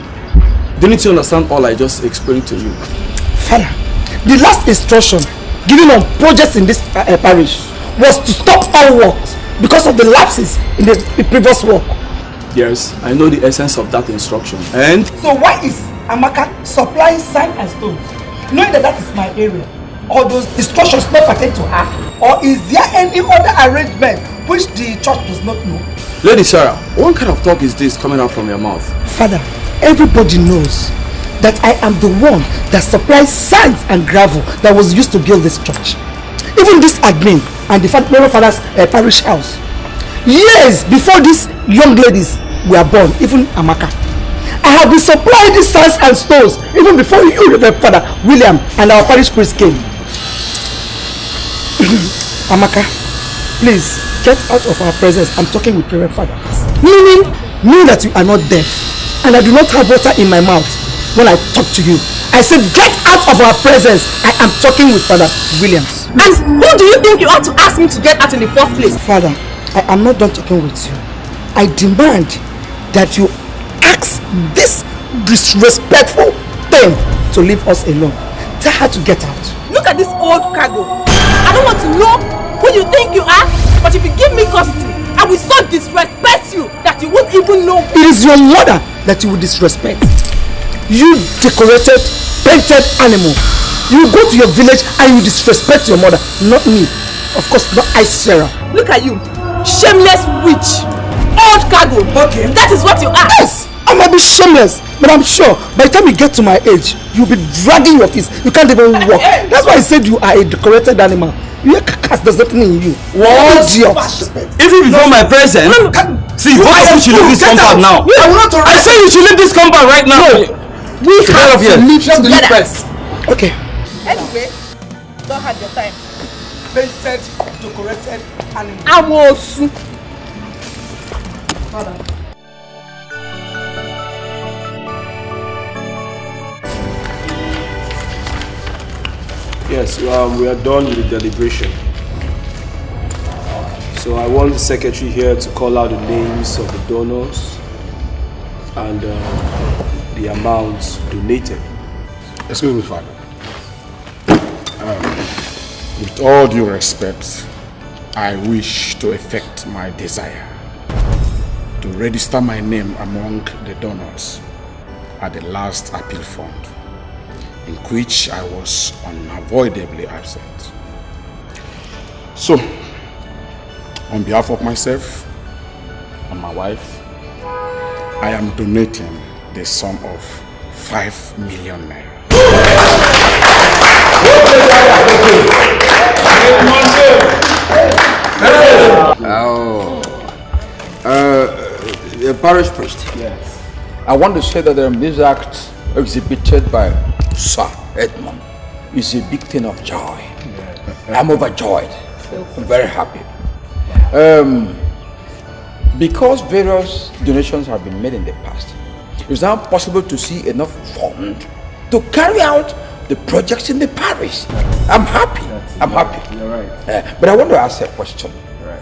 S1: didn't you understand all I just explained to you?
S3: Father, the last instruction given on projects in this parish was to stop all works because of the lapses in the previous work.
S1: Yes, I know the essence of that instruction. And
S3: so why is Amaka supplying sand and stones, knowing that that is my area? Or those instructions not pertain to her? Or is there any other arrangement which the church does not know?
S18: Lady Sarah, what kind of talk is this coming out from your mouth?
S3: Father, everybody knows that I am the one that supplies sand and gravel that was used to build this church. Even this admin and the father's parish house. Years before these young ladies were born, even Amaka, I have been supplying these sands and stones even before you, Reverend Father William, and our parish priest came. Amaka, please get out of our presence. I'm talking with Reverend Father. Meaning that you are not deaf and I do not have water in my mouth when I talk to you. I said get out of our presence. I am talking with Father Williams.
S12: And who do you think you ought to ask me to get out in the first place?
S3: Father, I am not done talking with you. I demand that you ask this disrespectful thing to leave us alone. Tell her to get out.
S12: Look at this old cargo. I don't want to know who you think you are, but if you give me custody, I will so disrespect you that you won't even know.
S3: It is your mother that you will disrespect. You decorated, painted animal. You go to your village and you disrespect your mother, not me. Of course, not I, Sarah.
S12: Look at you, shameless witch. Old cargo.
S3: Okay.
S12: That is what you are.
S3: Yes, I might be shameless, but I'm sure by the time you get to my age, you'll be dragging your feet. You can't even walk. That's why I said you are a decorated animal. Your carcass does not mean you.
S18: What? Even before my presence? See, both of you should leave this compound now. I say you should leave this compound right now.
S3: No. We have to leave
S12: together.
S3: first. Okay.
S12: Anyway, don't have your time.
S3: Painted, decorated animal.
S12: Amosu.
S3: Father.
S1: Yes, we are done with the deliberation. So I want the secretary here to call out the names of the donors and the amounts donated.
S11: Excuse me, Father. With all due respect, I wish to effect my desire to register my name among the donors at the last appeal fund, in which I was unavoidably absent. So, on behalf of myself and my wife, I am donating the sum of 5 million naira.
S10: The parish priest.
S1: Yes.
S10: I want to say that this act exhibited by Sir Edmund is a big thing of joy. I'm overjoyed. I'm very happy. Because various donations have been made in the past, it's now possible to see enough fund to carry out the projects in the parish. I'm happy. I'm happy.
S1: You're right.
S10: But I want to ask a question.
S1: Right.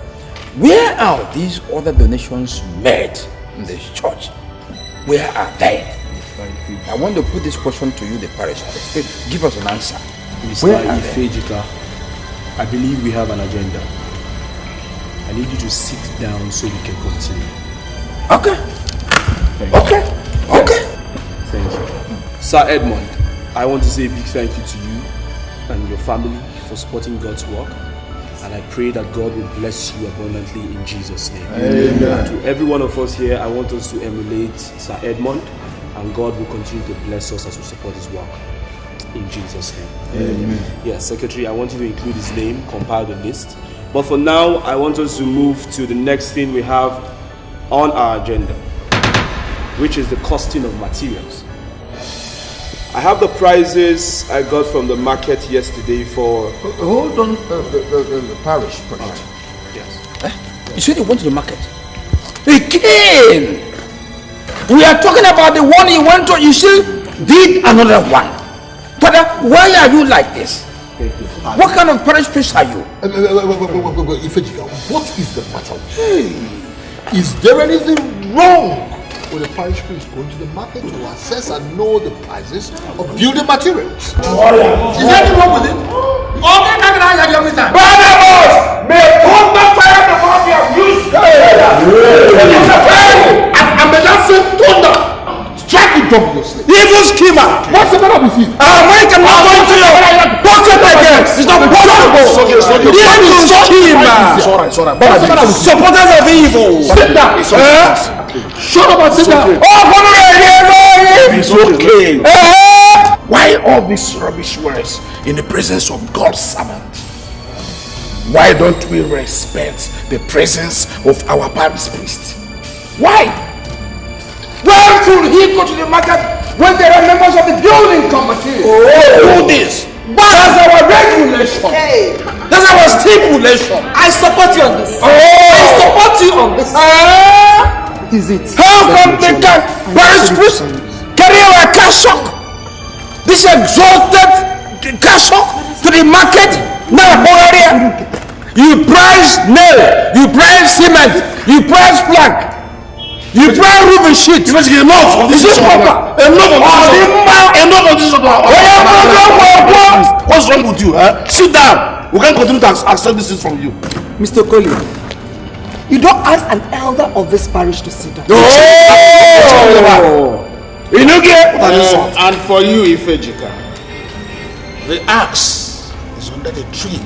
S10: Where are these other donations made in this church? Where are they? I want to put this question to you, the parish priest. Please give us an answer.
S1: Mr. Ifejika, I believe we have an agenda. I need you to sit down so we can continue.
S10: Okay. Okay.
S1: Thank you. Sir Edmund, I want to say a big thank you to you and your family for supporting God's work. And I pray that God will bless you abundantly in Jesus' name.
S11: Amen.
S1: To every one of us here, I want us to emulate Sir Edmund, and God will continue to bless us as we support his work. In Jesus' name.
S11: Amen.
S1: Yes, Secretary, I want you to include his name, compile the list. But for now, I want us to move to the next thing we have on our agenda, which is the costing of materials. I have the prices I got from the market yesterday for...
S10: Hold on, the parish project.
S1: Yes.
S10: You said you went to the market? Again! We are talking about the one you went to, you still did another one. Father, why are you like this? What kind of parish priest are you?
S11: Ifejika, what is the matter? Hey, is there anything wrong with the parish priest going to the market to assess and know the prices of building materials? Is there anything wrong with it?
S2: Barnabas, may God not fire the mouth you have used.
S11: And may that same thunder strike you double.
S10: If
S2: evil schemer.
S6: What's the matter with you?
S2: When can I go into your pocket again? It's not possible. Evil schemer.
S6: It's alright.
S2: Supporters of evil.
S6: Sit down. Shut up and sit down.
S2: It's okay.
S6: Why all these rubbish words in the presence of God's servant? Why don't we respect the presence of our parish priest? Why?
S2: Where should he go to the market when there are members of the building committee? Do this. That's our regulation.
S3: Hey.
S2: That's our stipulation.
S3: I support you on this.
S2: I
S3: support you on this.
S6: Is it?
S2: How come the parish priest carry our cash shock? This exalted cash shock to the market? Now, area. You price nail, you price cement, you price plank, you price roofing sheet.
S6: Enough of this.
S2: Is this proper?
S6: Enough of this. What's wrong with you? Sit down. We can't continue to accept this from you.
S3: Mr. Coley, you don't ask an elder of this parish to sit down.
S2: You know,
S11: and for you, Ifejika, the axe is under the tree.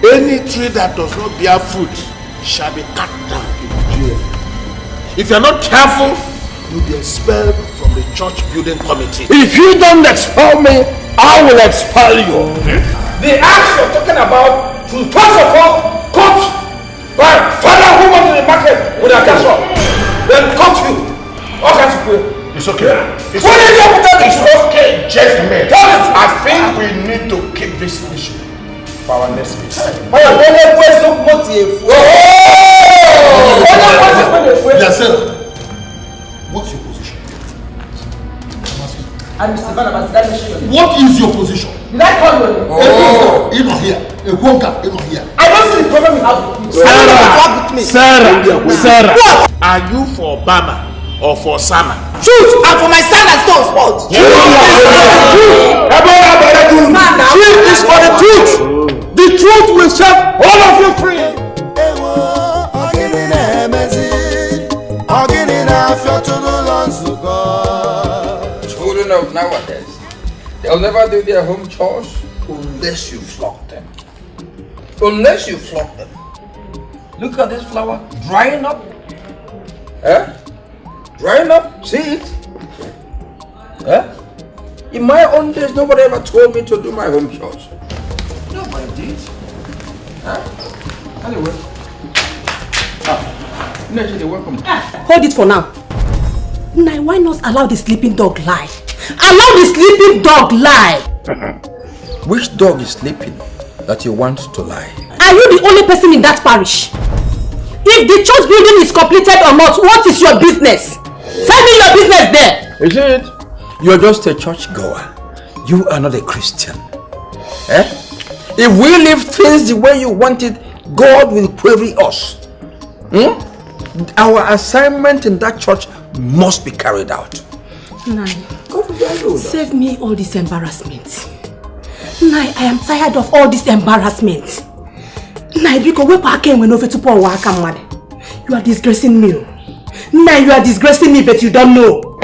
S11: Any tree that does not bear fruit shall be cut down into jail. If you are not careful, you'll be expelled from the church building committee.
S2: If you don't expel me, I will expel you. The axe you're talking about should first of all cut by father who went to the market with a cash up. Then cut you.
S11: It's okay. It's
S2: okay,
S11: gentlemen. I think we need to keep this issue for our next meeting. What's your position? What is your position?
S3: Did I call you?
S11: You're not here. You're not here.
S3: I don't see the problem you have with me.
S11: Sarah. What? Are you for Bama or for Sama?
S3: Truth, and for my son and stone's fault.
S2: Truth is for the truth. The truth will set all of you free.
S10: Children of nowadays, they'll never do their home chores unless you flog them. Unless you flog them. Look at this flower drying up. Drying up, see it? In my own days, nobody ever told me to do my home chores. Nobody did. Anyway. Welcome.
S12: Hold it for now. Now, why not allow the sleeping dog lie? Allow the sleeping dog lie!
S10: Which dog is sleeping that you want to lie?
S12: Are you the only person in that parish? If the church building is completed or not, what is your business? Tell me your business there!
S10: Is it? You're just a church goer. You are not a Christian. If we leave things the way you want it, God will query us. Our assignment in that church must be carried out.
S12: Nai, save me all this embarrassment. Nai, I am tired of all this embarrassment. Nai, because we came when over to poor work. You are disgracing me. Nai, you are disgracing me, but you don't know.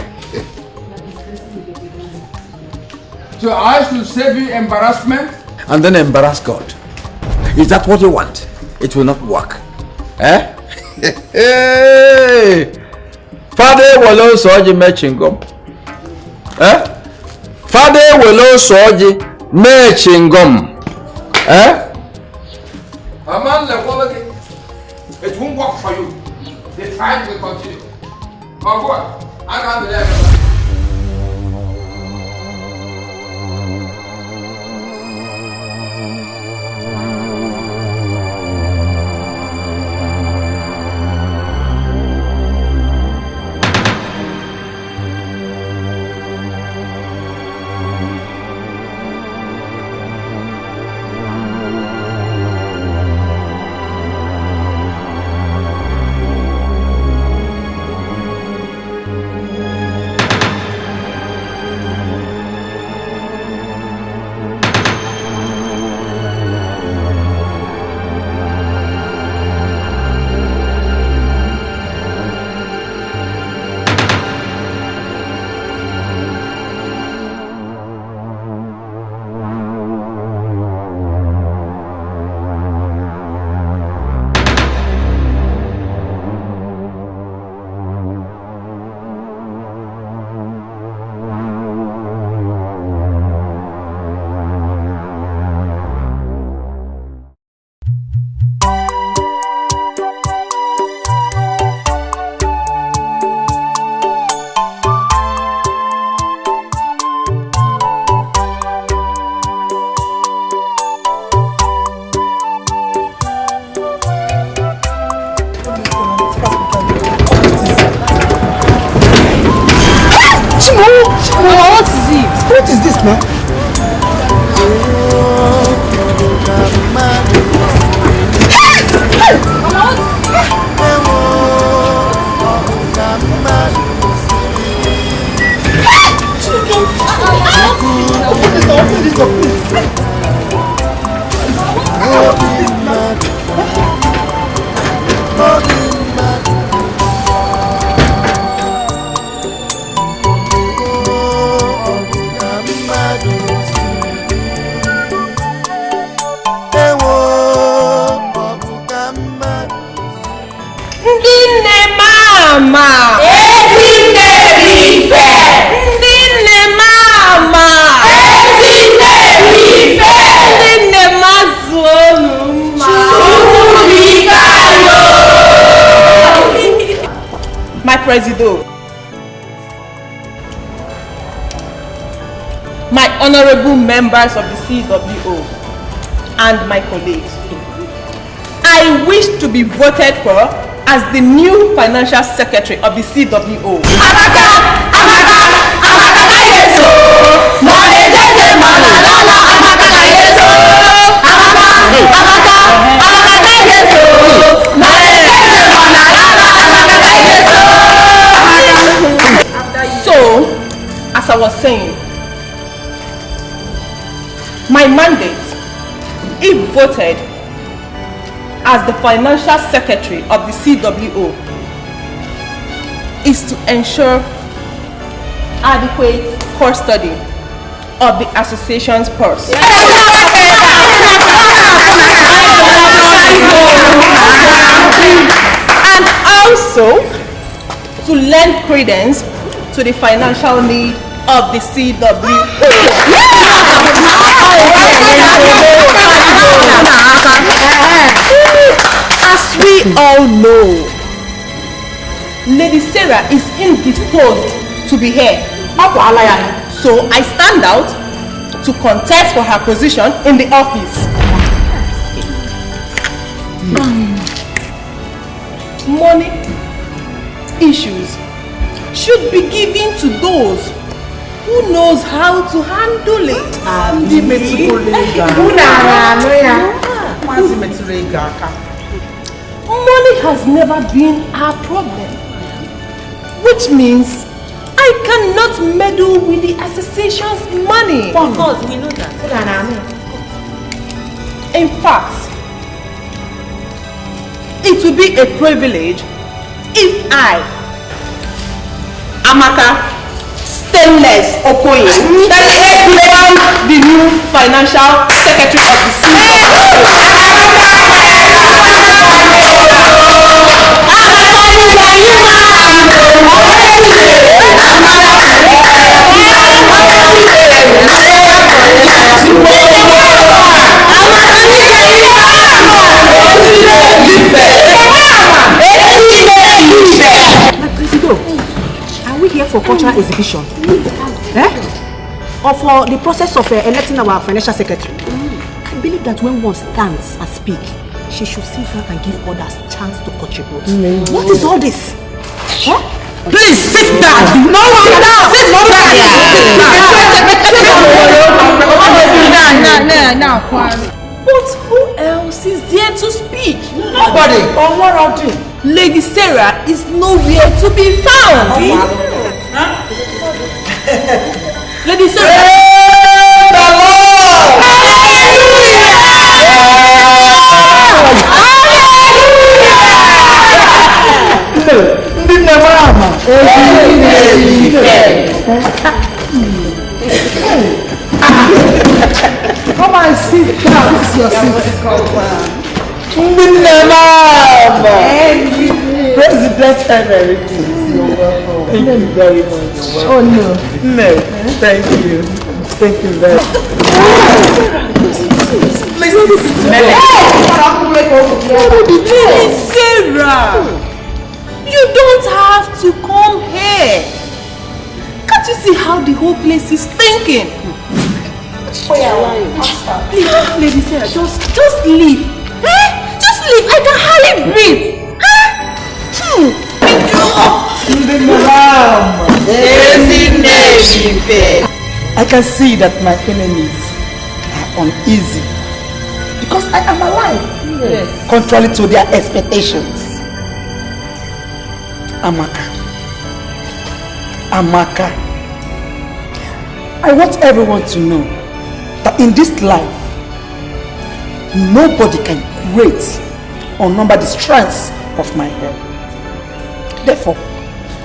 S10: So I should save you embarrassment? And then embarrass God. Is that what you want? It will not work. Father will also be matching. Father will also be matching. It won't work for you. The fight will continue. Oh, what? I can't believe it.
S12: Presido, my honorable members of the CWO, and my colleagues, I wish to be voted for as the new financial secretary of the CWO. So, as I was saying, my mandate, if voted as the financial secretary of the CWO, is to ensure adequate custody of the association's purse. And also to lend credence to the financial need of the CWO. As we all know, Lady Sarah is indisposed to be here. So I stand out to contest for her position in the office. Money issues should be given to those who knows how to handle it. Money has never been our problem, which means I cannot meddle with the association's money.
S9: Of course, we know that.
S12: In fact, it will be a privilege if I, Amaka Stainless Okoye, become the new financial secretary of the
S13: Are we here for cultural exhibition? Or for the process of electing our financial secretary? I believe that when one stands and speaks, she should sit down and give others a chance to contribute. What is all this? Please sit down! No one down! Sit
S12: down! But who else is there to speak?
S16: Nobody. Or what are you?
S12: Lady Sarah is nowhere to be found. Lady Sarah.
S16: Praise the Lord! Come and sit down. This is your seat. President Emeritus, you're welcome. Thank you very much. Oh no. No, thank you. Thank you very much.
S12: Lady Sarah, you don't have to come here. Can't you see how the whole place is thinking? Please, Lady Sarah, just leave. Just leave. I can hardly breathe.
S3: I can see that my enemies are uneasy because I am alive, contrary to their expectations. Amaka, I want everyone to know that in this life, nobody can rate or number the strength of my head. Therefore,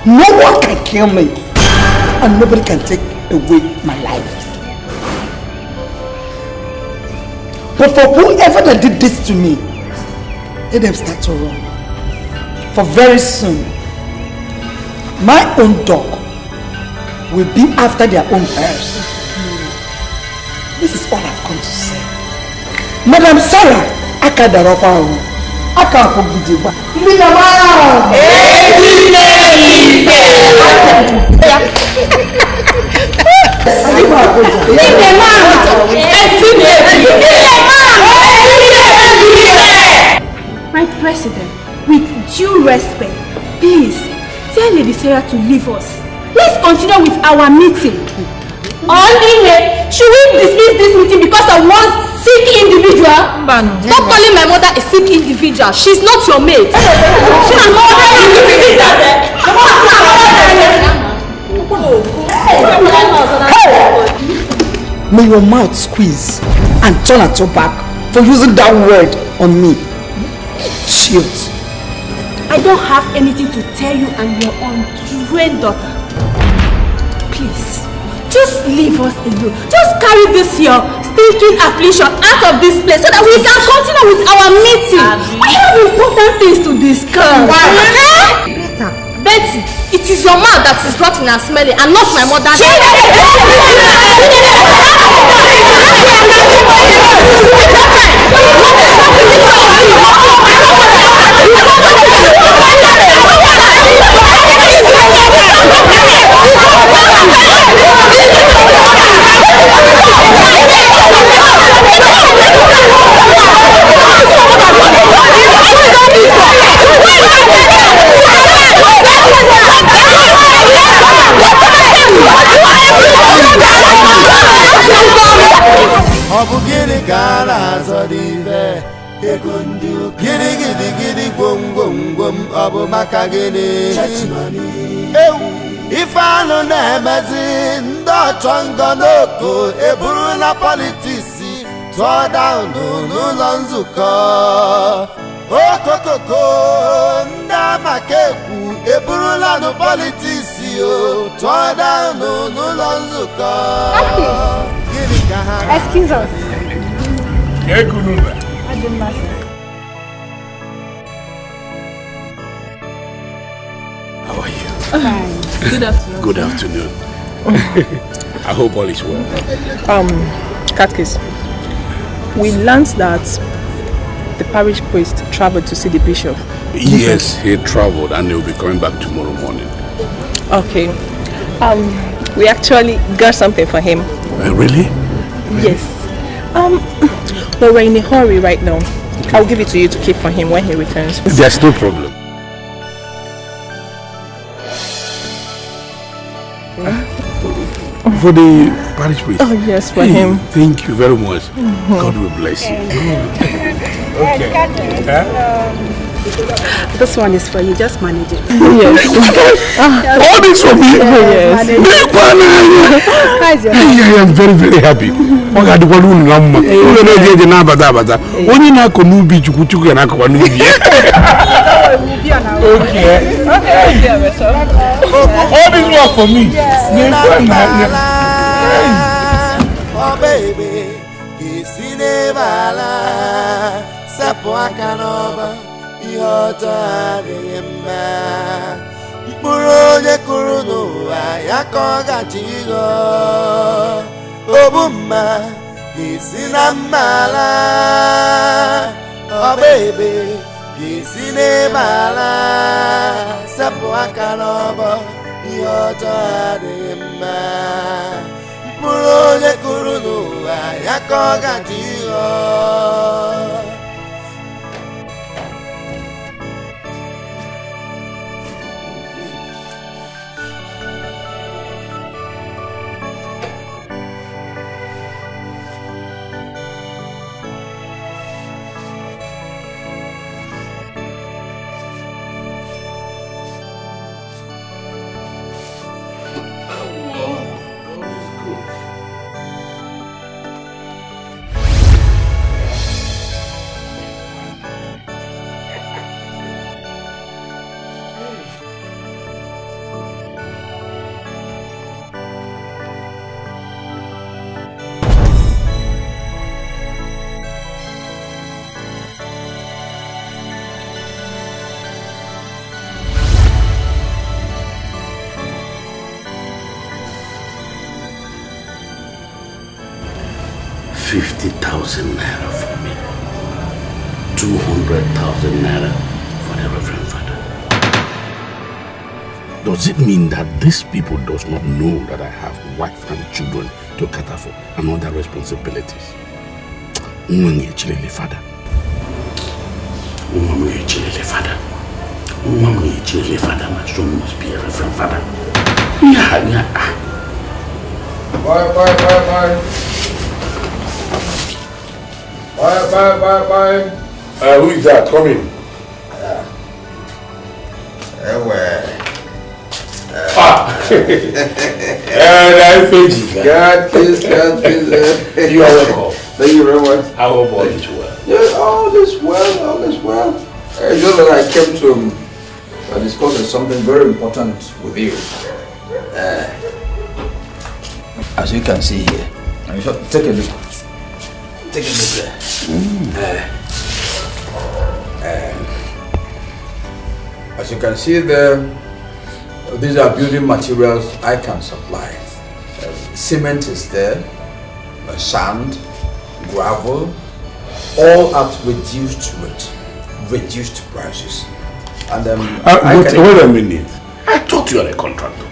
S3: no one can kill me and nobody can take away my life. But for whoever that did this to me, let them start to run. For very soon, my own dog will be after their own hairs. This is all I've come to say. Madam Sarah, Akadaropa, Akapogidiba, Minamara!
S12: My president, with due respect, please tell Lady Sarah to leave us. Let's continue with our meeting. Only should we dismiss this meeting because of one sick individual? Stop calling my mother a sick individual. She's not your mate. She's not
S3: May your mouth squeeze and turn at your back for using that word on me. Shield.
S12: I don't have anything to tell you and your untrained daughter. Please, just leave us alone. Just carry this your stinking affliction out of this place so that we can continue with our meeting. We have important things to discuss. Betty, it is your mouth that is rotten and smelly and not my mother.
S17: Gidi gidi gidi gwom gwom gwom Abu maka gini Ifano na-emezi ndị ọchọngọ n'oko eburu na politisi tụọ down n'ụlọ nzukọ okokoko ndị amaka ekwu eburula nụ politisi tụọ down n'ụlọ nzukọ.
S12: Excuse us.
S11: How are you?
S12: Fine. Good afternoon.
S11: Good afternoon. I hope all is well.
S19: Catechist, we learned that the parish priest traveled to see the bishop.
S11: Yes, he traveled and he'll be coming back tomorrow morning.
S19: Okay. We actually got something for him.
S11: Really?
S19: Yes. But we're in a hurry right now. I'll give it to you to keep for him when he returns.
S11: There's no problem. For the parish priest?
S19: Oh yes, for him.
S11: Thank you very much. God will bless you.
S19: Okay.
S12: This one is for you, just manage it.
S19: Yes.
S11: All this for me?
S19: Yes.
S11: I am very, very happy.
S19: Okay.
S11: All this work for me?
S17: Oh baby, he's in a bala, Sapuakanoba, Yota Dima, Muroja Kuruno, Yakoga Chigo, Obuma, he's in a mala, oh baby, he's in a bala, Sapuakanoba, Yota Dima. Muroje kurunu yakoga jigo.
S15: 50,000 naira for me. 200,000 naira for the Reverend Father. Does it mean that these people does not know that I have wife and children to cater for and other responsibilities? Father. Father, my son must be a Reverend Father. Yeah.
S2: Bye. Who is that? Come in.
S10: God, please.
S2: You are welcome.
S10: Thank you very much.
S2: How about all is well?
S10: Yeah, all is well. Just that I came to discuss something very important with you. As you can see here, take a look. Take a look there. As you can see there, these are building materials I can supply. Cement is there, sand, gravel, all at reduced rate, reduced prices. And
S15: wait a minute. I thought you were a contractor.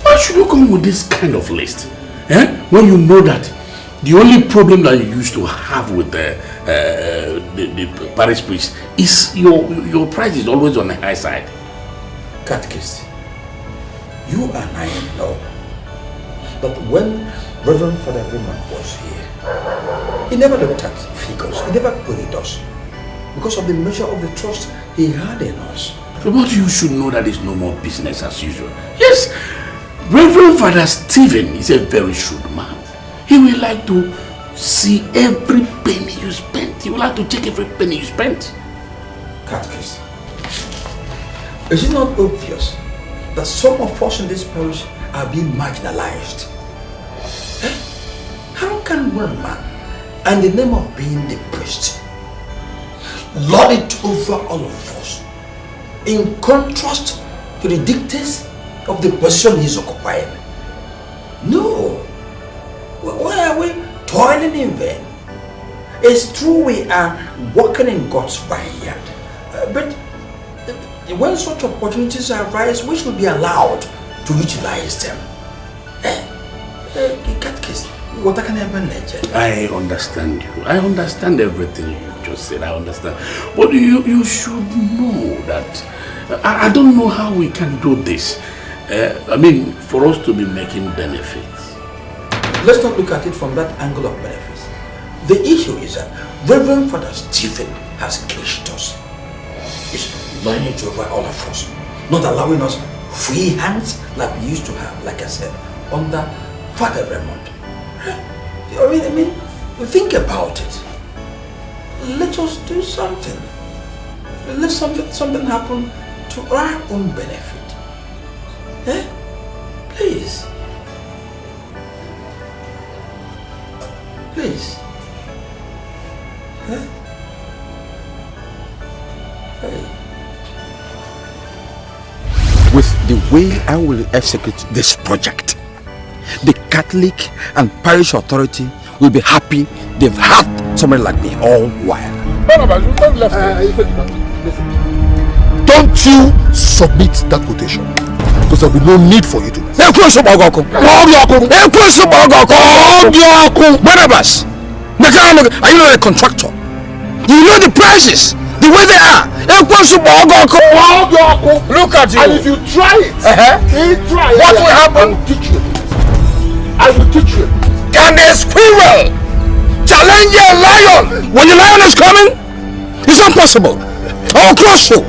S15: Why should you come with this kind of list? When you know that the only problem that you used to have with the parish priest is your price is always on the high side.
S10: Catechist, you and I know that when Reverend Father Raymond was here, he never looked at figures, he never queried us because of the measure of the trust he had in us.
S15: But you should know that it's no more business as usual. Yes, Reverend Father Stephen is a very shrewd man. He will like to see every penny you spent. He will like to check every penny you spent.
S10: Catechist, is it not obvious that some of us in this parish are being marginalized? How can one man, and the name of being the priest, lord it over all of us, in contrast to the dictates of the position he's occupying? No. Why are we toiling in vain? It's true we are working in God's vineyard, but when such opportunities arise, we should be allowed to utilize them. What can happen?
S15: I understand you. I understand everything you just said. I understand. But you should know that I don't know how we can do this. I mean, for us to be making benefits.
S10: Let's not look at it from that angle of benefits. The issue is that Reverend Father Stephen has caged us. He's lying over all of us, not allowing us free hands like we used to have, like I said, under Father Raymond. I mean, think about it. Let us do something. Let something happen to our own benefit. Please. Please.
S20: With the way I will execute this project, the Catholic and parish authority will be happy they've had somebody like me all while.
S6: Don't you submit that quotation, because there will be no need for you to.
S20: Barnabas, are you not a contractor? You know the prices, the way they are.
S6: Look at you. And if you try it, what will happen? I will teach you.
S20: Can a squirrel challenge a lion when the lion is coming? It's impossible. I'll crush you.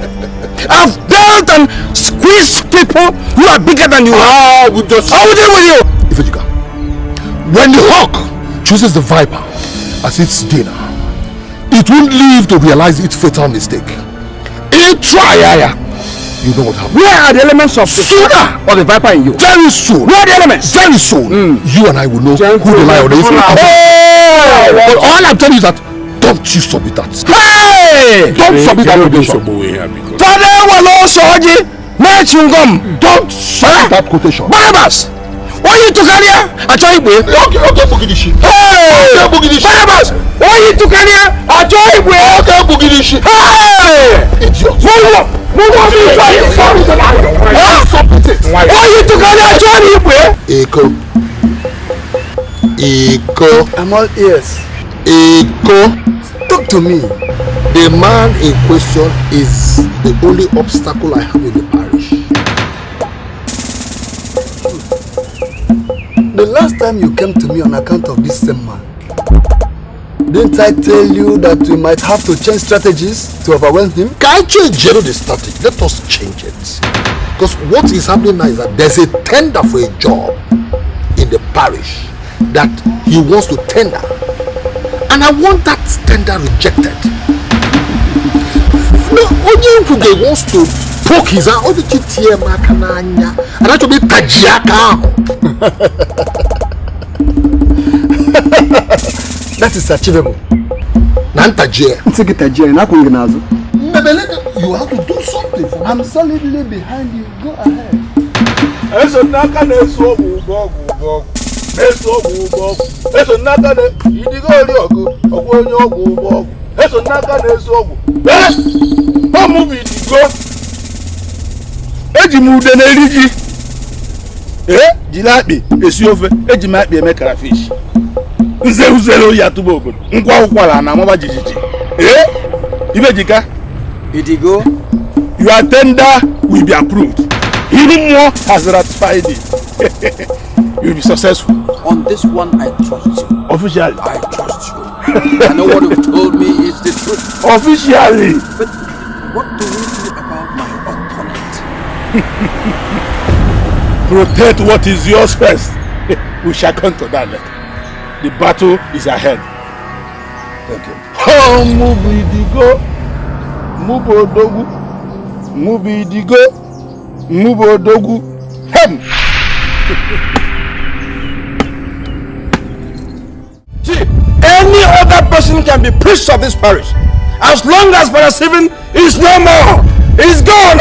S20: I've dealt and squeezed people who are bigger than you.
S6: I will deal with you. Ifejika, when the hawk chooses the viper as its dinner, it won't live to realize its fatal mistake. You know what happened.
S20: Where are the elements of sooner or the viper in you?
S6: Very soon.
S20: Where are the elements?
S6: Very soon. You and I will know who the lion is. But all I'm telling you is that don't you submit that.
S20: Hey!
S6: Don't submit that quotation.
S20: Father will also don't submit
S6: that quotation.
S20: Barnabas, Why you took here? I try it.
S6: Okay, Bugidishi.
S20: Hey!
S6: Okay, Bugidishi.
S20: Barnabas! Why you took here? I try it.
S6: Okay, Bugidishi.
S20: Hey!
S6: Idiot.
S20: Move up! Why you took here? I try it.
S6: Eko.
S3: I'm all ears.
S6: Eko.
S3: Talk to me.
S6: The man in question is the only obstacle I have in the parish.
S3: The last time you came to me on account of this same man, didn't I tell you that we might have to change strategies to overwhelm him?
S6: Can't change the strategy. Let us change it. Because what is happening now is that there's a tender for a job in the parish that he wants to tender. And I want that tender rejected. No, Onye they wants to poke his eye. Only TTM Makananya. And that will be Tajiaka.
S3: That is achievable.
S6: Nantajia.
S3: You have to do something for me. I'm solidly behind you. Go ahead.
S4: Eso naka na-eso eso naka na idigo ori ogu ogwo onye ogwu ụgbọ eso naka na-eso ogwu ọmụ bụ idigo eji m ude n'eri ji jiri akpị esi ofe eji m akpị eme karafish nze uzere oyi atụba obodo nkwa ụkwara na amaba jijiji ibejika
S18: idigo
S4: your tender will be approved. Even more has ratified it. You'll be successful.
S7: On this one, I trust you.
S4: Officially.
S7: I trust you. I know what you've told me is the truth.
S4: Officially.
S7: But what do you think about my opponent?
S4: Protect what is yours first. We shall come to that later. The battle is ahead. Okay. Oh, Mubidigo. Mubodogu. Mubidigo. Mubodogu. Hem.
S2: See, any other person can be priest of this parish as long as Father Stephen is no more. He's gone.